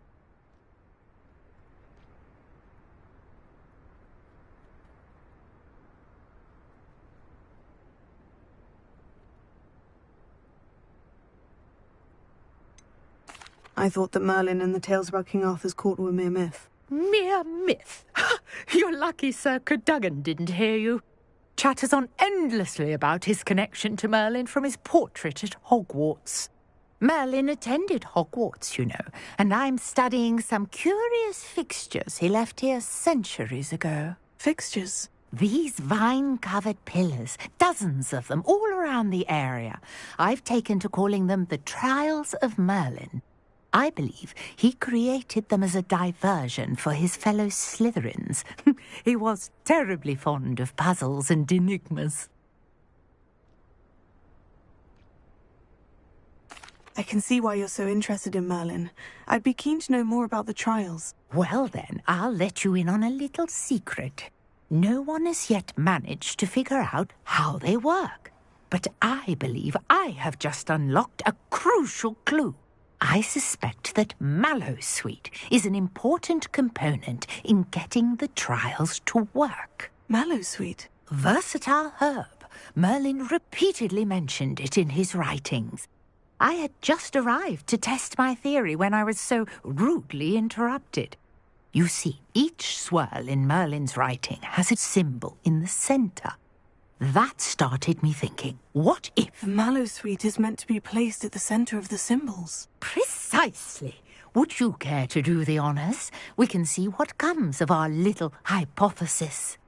I thought that Merlin and the tales about King Arthur's court were mere myth. Mere myth? You're lucky Sir Cadogan didn't hear you. Chatters on endlessly about his connection to Merlin from his portrait at Hogwarts. Merlin attended Hogwarts, you know, and I'm studying some curious fixtures he left here centuries ago. Fixtures? These vine-covered pillars, dozens of them, all around the area. I've taken to calling them the Trials of Merlin. I believe he created them as a diversion for his fellow Slytherins. He was terribly fond of puzzles and enigmas. I can see why you're so interested in Merlin. I'd be keen to know more about the trials. Well then, I'll let you in on a little secret. No one has yet managed to figure out how they work. But I believe I have just unlocked a crucial clue. I suspect that Mallowsweet is an important component in getting the trials to work. Mallowsweet? Versatile herb. Merlin repeatedly mentioned it in his writings. I had just arrived to test my theory when I was so rudely interrupted. You see, each swirl in Merlin's writing has a symbol in the centre. That started me thinking, what if... The Mallowsweet is meant to be placed at the centre of the symbols. Precisely. Would you care to do the honours? We can see what comes of our little hypothesis.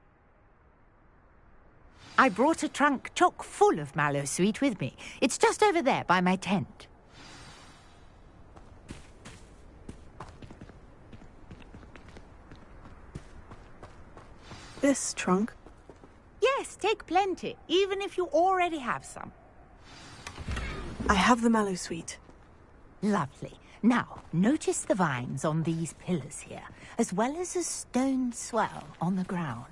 I brought a trunk chock full of Mallowsweet with me. It's just over there by my tent. this trunk? Yes, take plenty, even if you already have some. I have the Mallow Suite. Lovely. Now, notice the vines on these pillars here, as well as a stone swell on the ground.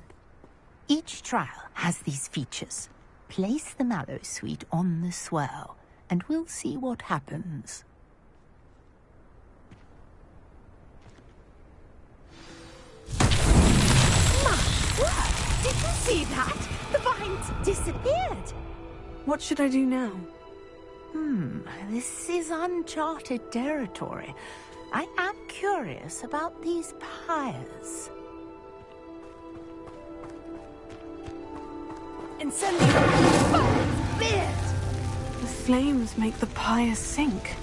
Each trial has these features. Place the Mallow Suite on the swell, and we'll see what happens. My word! Did you see that? The vines disappeared. What should I do now? This is uncharted territory. I am curious about these pyres. Incendio! Fire's beard! The flames make the pyres sink.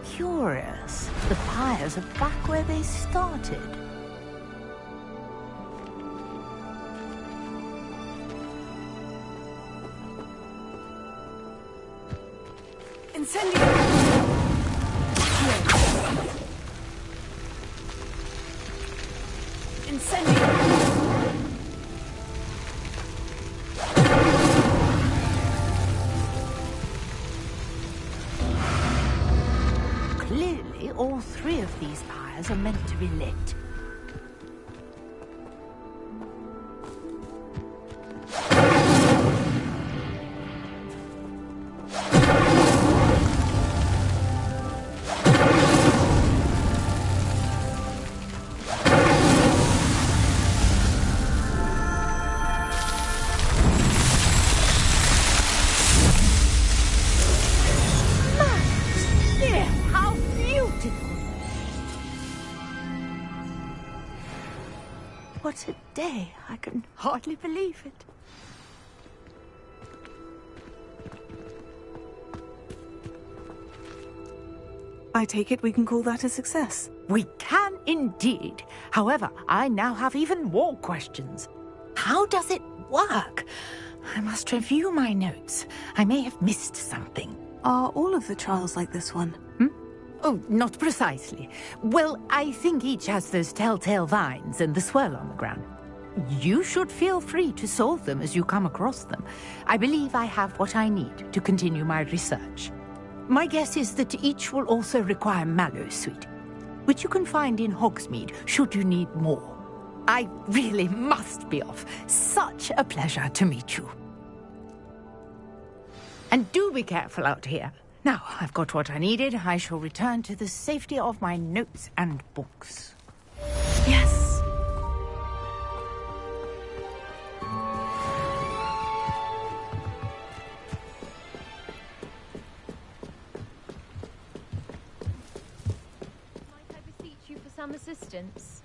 Curious. The pyres are back where they started. Incendio! Incendio! Clearly, all three of these pyres are meant to be lit. What a day! I can hardly believe it. I take it we can call that a success. We can indeed. However, I now have even more questions. How does it work? I must review my notes. I may have missed something. Are all of the trials like this one? Oh, not precisely. Well, I think each has those telltale vines and the swirl on the ground. You should feel free to solve them as you come across them. I believe I have what I need to continue my research. My guess is that each will also require Mallow Suite, which you can find in Hogsmeade should you need more. I really must be off. Such a pleasure to meet you. And do be careful out here. Now, I've got what I needed. I shall return to the safety of my notes and books. Yes. Might I beseech you for some assistance?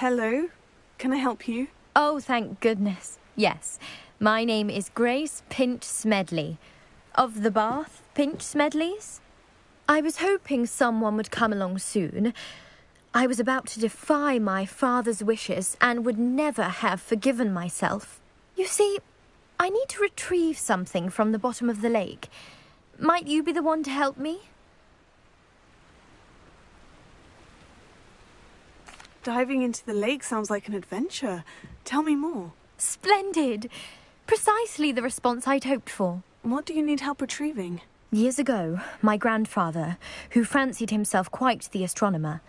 Hello. Can I help you? Oh, thank goodness. Yes. My name is Grace Pinch Smedley. Of the Bath Pinch Smedleys? I was hoping someone would come along soon. I was about to defy my father's wishes and would never have forgiven myself. You see, I need to retrieve something from the bottom of the lake. Might you be the one to help me? Diving into the lake sounds like an adventure. Tell me more. Splendid! Precisely the response I'd hoped for. What do you need help retrieving? Years ago, my grandfather, who fancied himself quite the astronomer,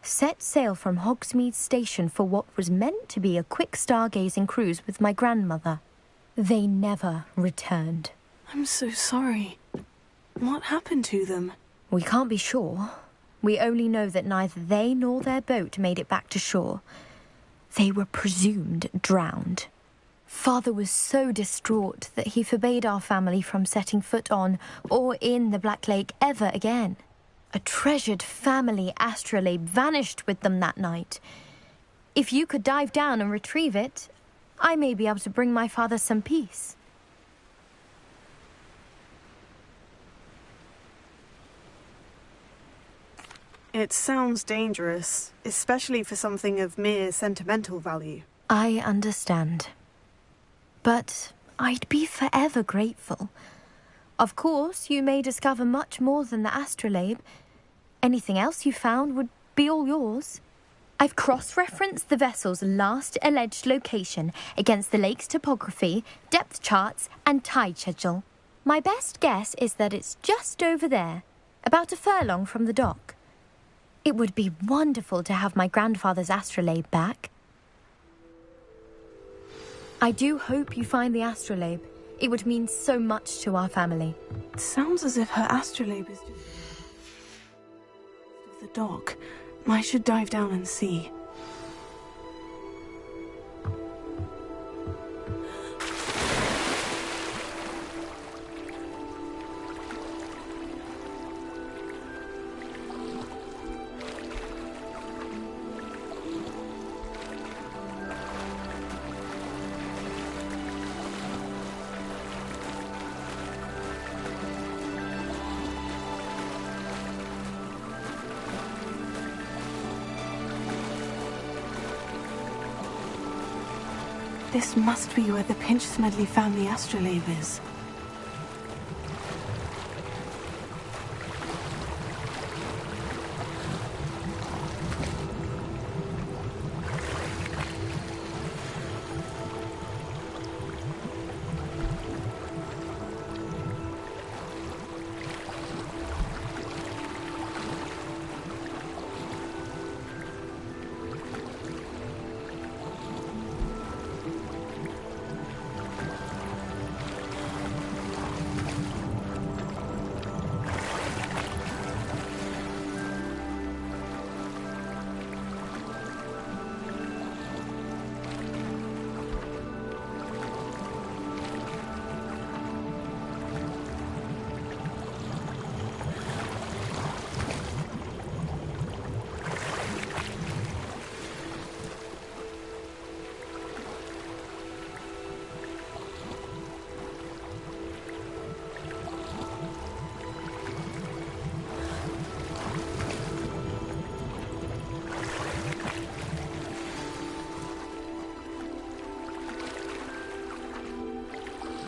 set sail from Hogsmeade Station for what was meant to be a quick stargazing cruise with my grandmother. They never returned. I'm so sorry. What happened to them? We can't be sure. We only know that neither they nor their boat made it back to shore. They were presumed drowned. Father was so distraught that he forbade our family from setting foot on or in the Black Lake ever again. A treasured family astrolabe vanished with them that night. If you could dive down and retrieve it, I may be able to bring my father some peace. It sounds dangerous, especially for something of mere sentimental value. I understand. But I'd be forever grateful. Of course, you may discover much more than the astrolabe. Anything else you found would be all yours. I've cross-referenced the vessel's last alleged location against the lake's topography, depth charts, and tide schedule. My best guess is that it's just over there, about a furlong from the dock. It would be wonderful to have my grandfather's astrolabe back. I do hope you find the astrolabe. It would mean so much to our family. It sounds as if her astrolabe is just the dock. I should dive down and see. This must be where the Pinch Smedley family astrolabe is.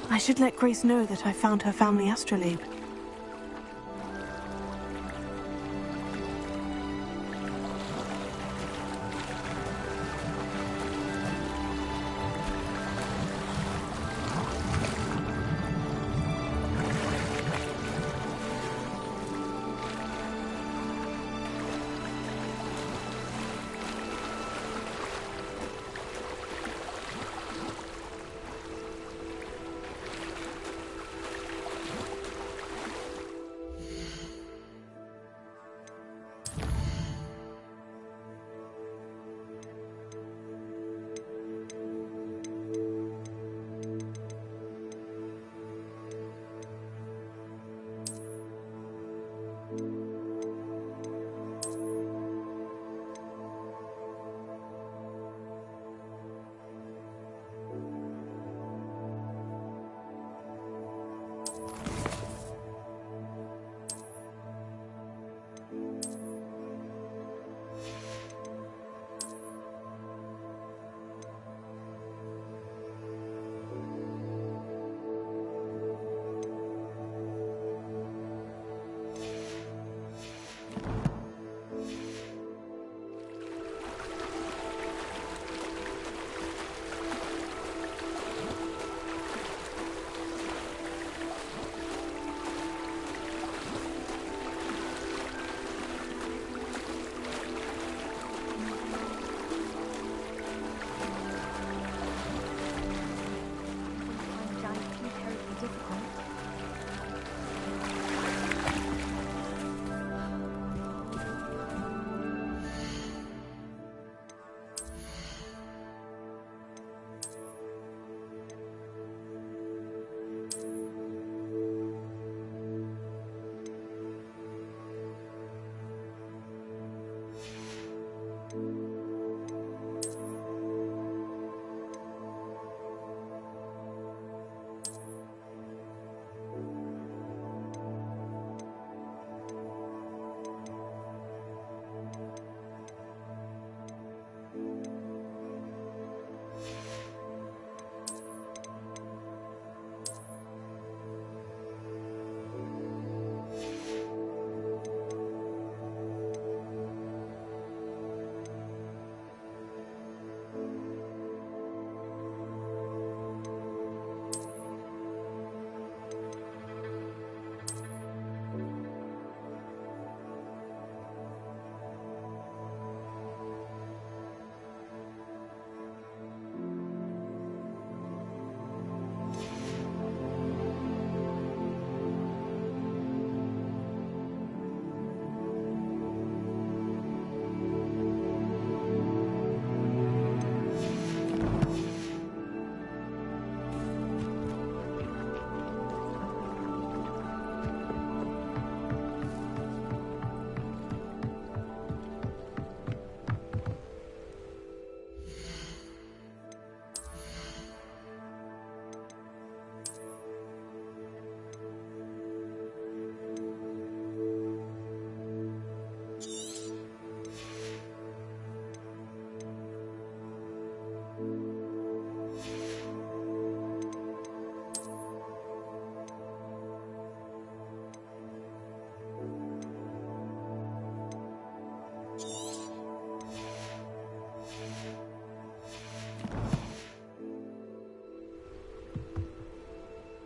I should let Grace know that I found her family astrolabe.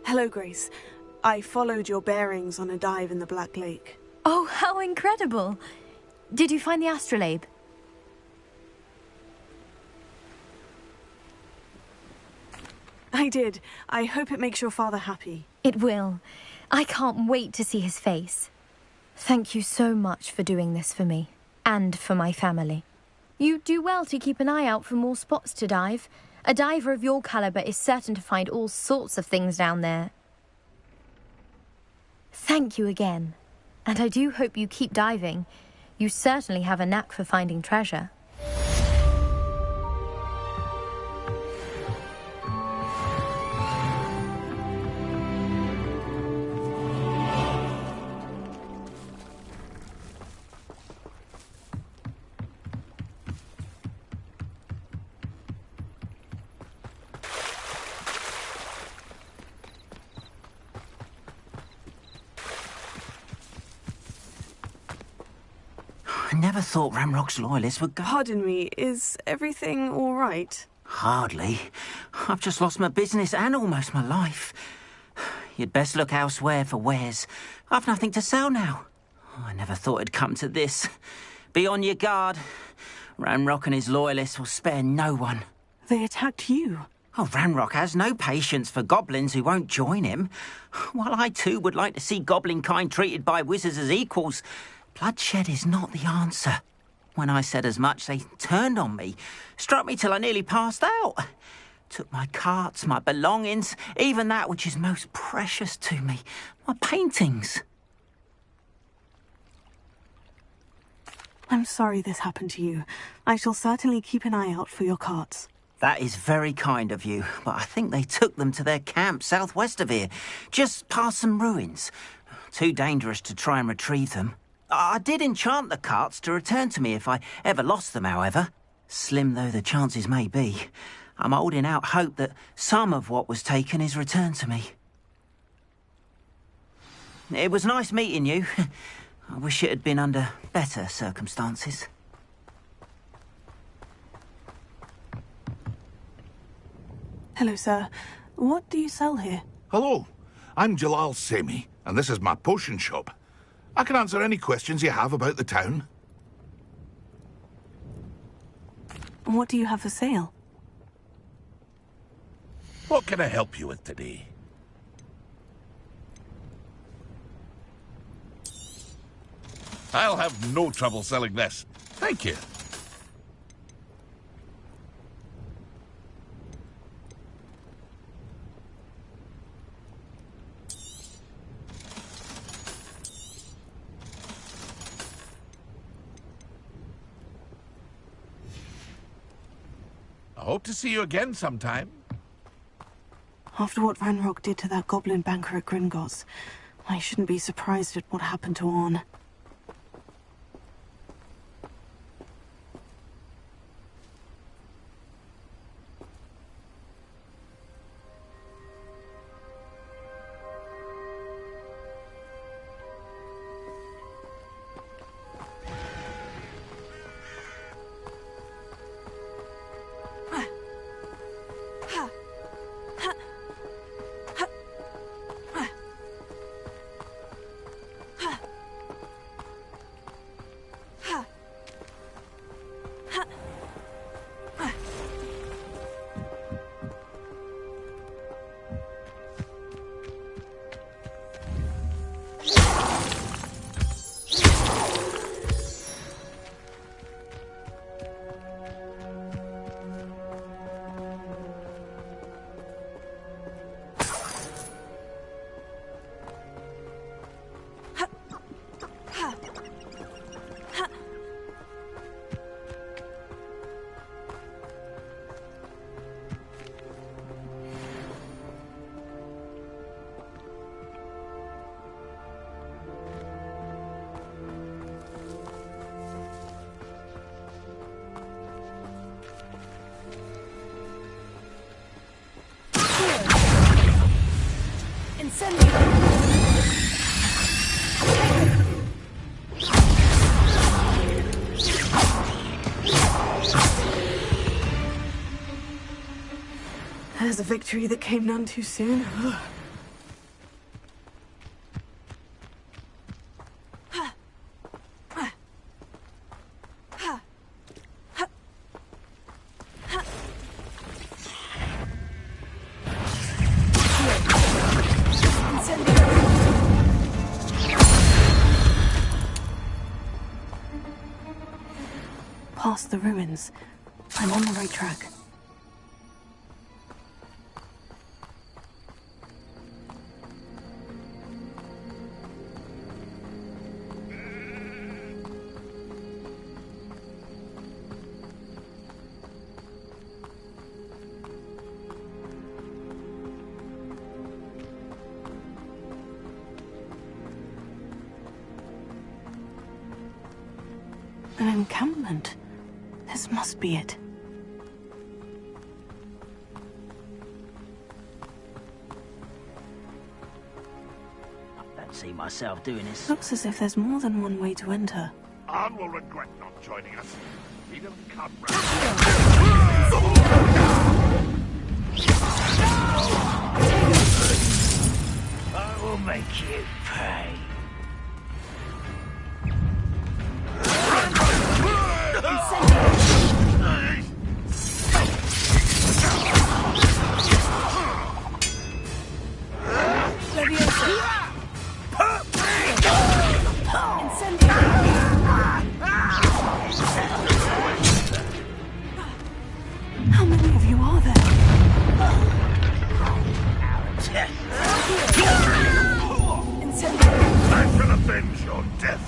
Hello, Grace. I followed your bearings on a dive in the Black Lake. Oh, how incredible! Did you find the astrolabe? I did. I hope it makes your father happy. It will. I can't wait to see his face. Thank you so much for doing this for me, and for my family. You do well to keep an eye out for more spots to dive. A diver of your caliber is certain to find all sorts of things down there. Thank you again. And I do hope you keep diving. You certainly have a knack for finding treasure. I never thought Ranrock's loyalists would go. Pardon me, is everything all right? Hardly. I've just lost my business and almost my life. You'd best look elsewhere for wares. I've nothing to sell now. I never thought it'd come to this. Be on your guard. Ranrock and his loyalists will spare no one. They attacked you. Oh, Ranrock has no patience for goblins who won't join him. While I too would like to see goblin kind treated by wizards as equals, bloodshed is not the answer. When I said as much, they turned on me, struck me till I nearly passed out. Took my carts, my belongings, even that which is most precious to me, my paintings. I'm sorry this happened to you. I shall certainly keep an eye out for your carts. That is very kind of you, but I think they took them to their camp southwest of here, just past some ruins. Too dangerous to try and retrieve them. I did enchant the carts to return to me if I ever lost them, however. Slim though the chances may be, I'm holding out hope that some of what was taken is returned to me. It was nice meeting you. I wish it had been under better circumstances. Hello, sir. What do you sell here? Hello, I'm Jalal Semi, and this is my potion shop. I can answer any questions you have about the town. What do you have for sale? What can I help you with today? I'll have no trouble selling this. Thank you. I hope to see you again sometime. After what Ranrock did to that goblin banker at Gringotts, I shouldn't be surprised at what happened to Orn. There's a victory that came none too soon. past the ruins. I'm on the right track. An encampment. This must be it. I don't see myself doing this. Looks as if there's more than one way to enter. Arn will regret not joining us. He doesn't come I will make you pay. How many of you are there? I shall avenge your death.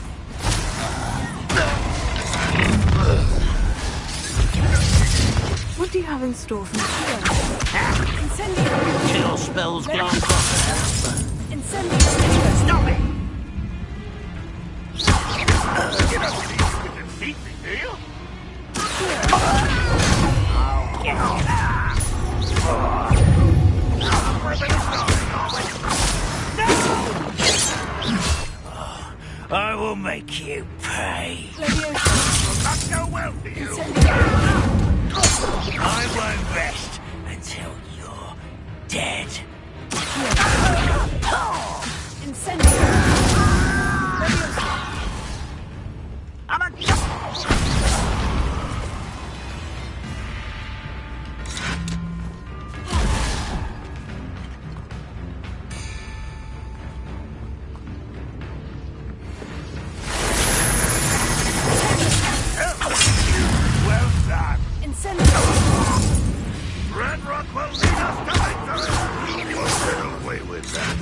What do you have in store for me? Kill spells glance off. Stop it! You don't think you can defeat me, do you? I will make you pay. Not go well for you. I won't rest until you're dead. Well done. Red Rock will lead us to victory. You'll get away with that.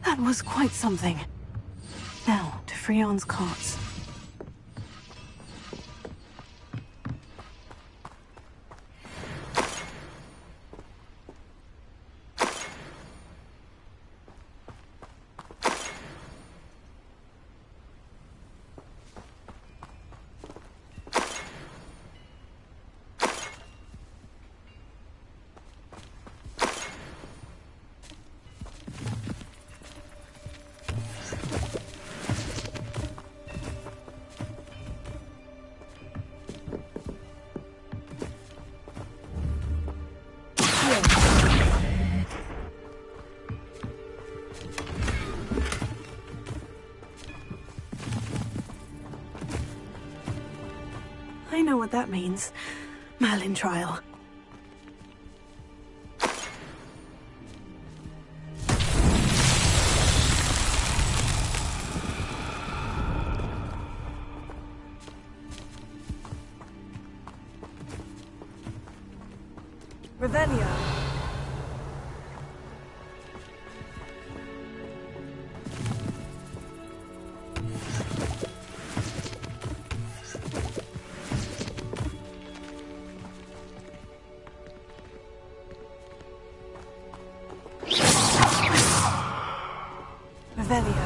That was quite something. Now, to Freon's carts. I know what that means. Merlin trial. Revelio. Revelio.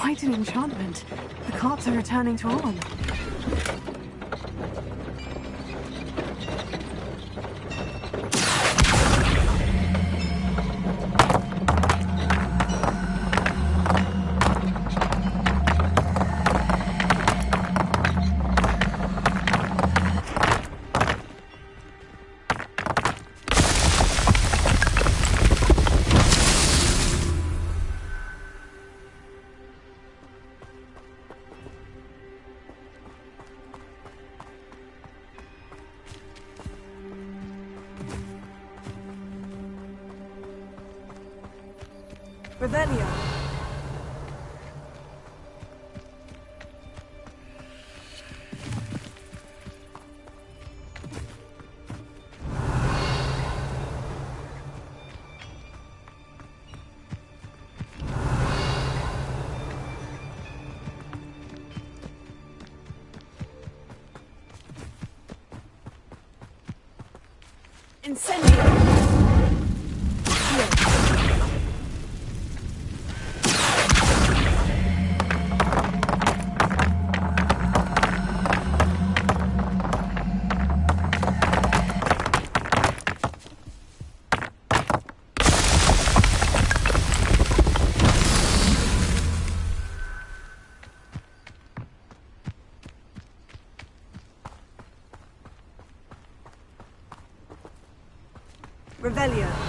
quite an enchantment. The carts are returning to Arn. Revelio. Incendio. Revelio.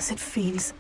Accursed fiends.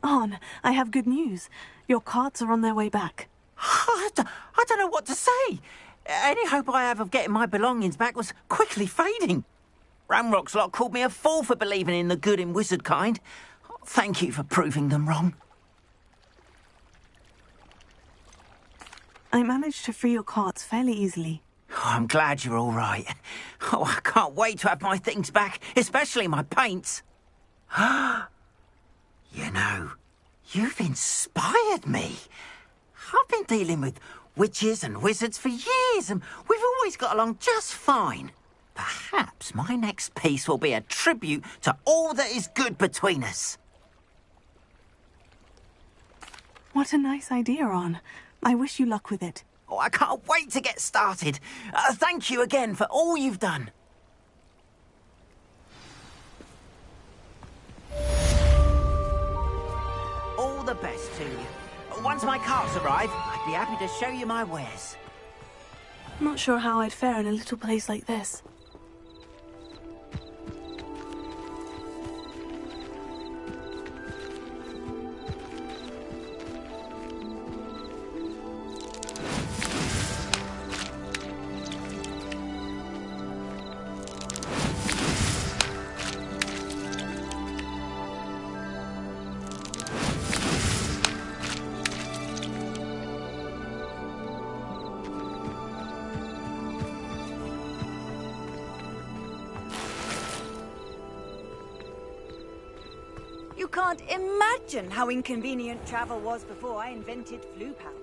Arn, I have good news. Your carts are on their way back. I don't know what to say. Any hope I have of getting my belongings back was quickly fading. Ranrock's lot called me a fool for believing in the good in wizard kind. Thank you for proving them wrong. I managed to free your carts fairly easily. Oh, I'm glad you're all right. Oh, I can't wait to have my things back, especially my paints. You know, you've inspired me. I've been dealing with witches and wizards for years, and we've always got along just fine. Perhaps my next piece will be a tribute to all that is good between us. What a nice idea, Arn. I wish you luck with it. Oh, I can't wait to get started. Thank you again for all you've done. All the best to you. Once my carts arrive, I'd be happy to show you my wares. Not sure how I'd fare in a little place like this. You can't imagine how inconvenient travel was before I invented flue powder.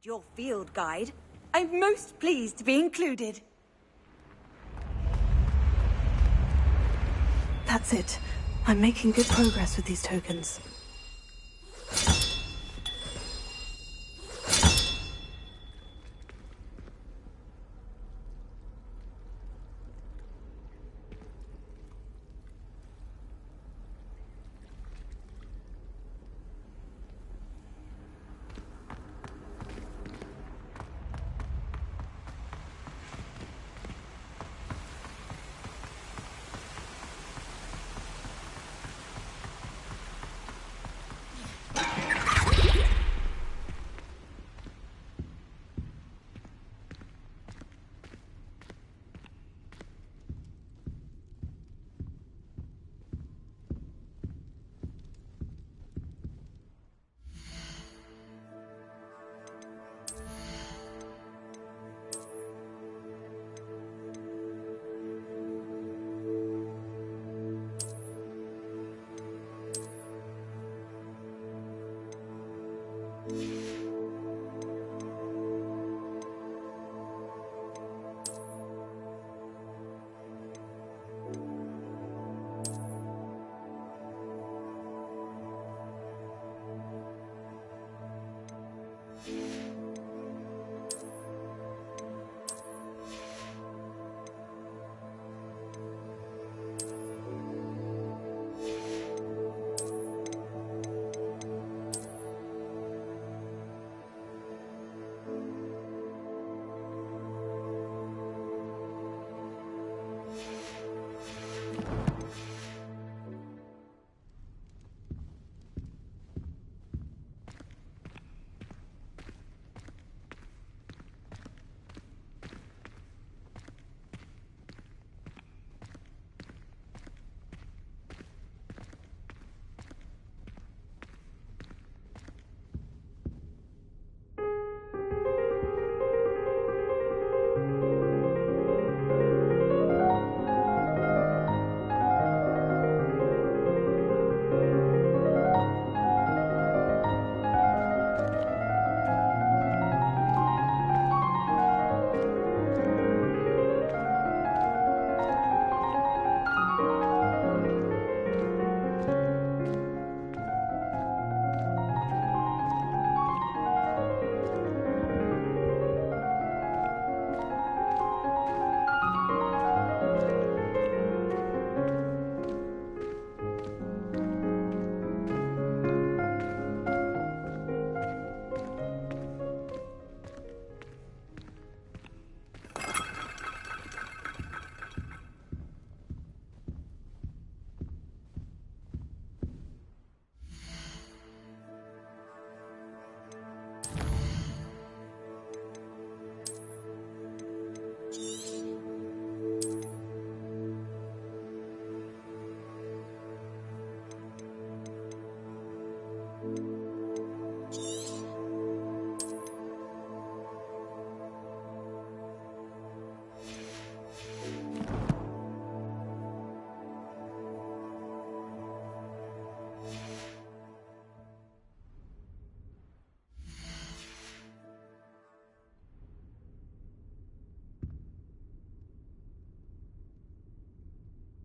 Your field guide. I'm most pleased to be included. That's it. I'm making good progress with these tokens.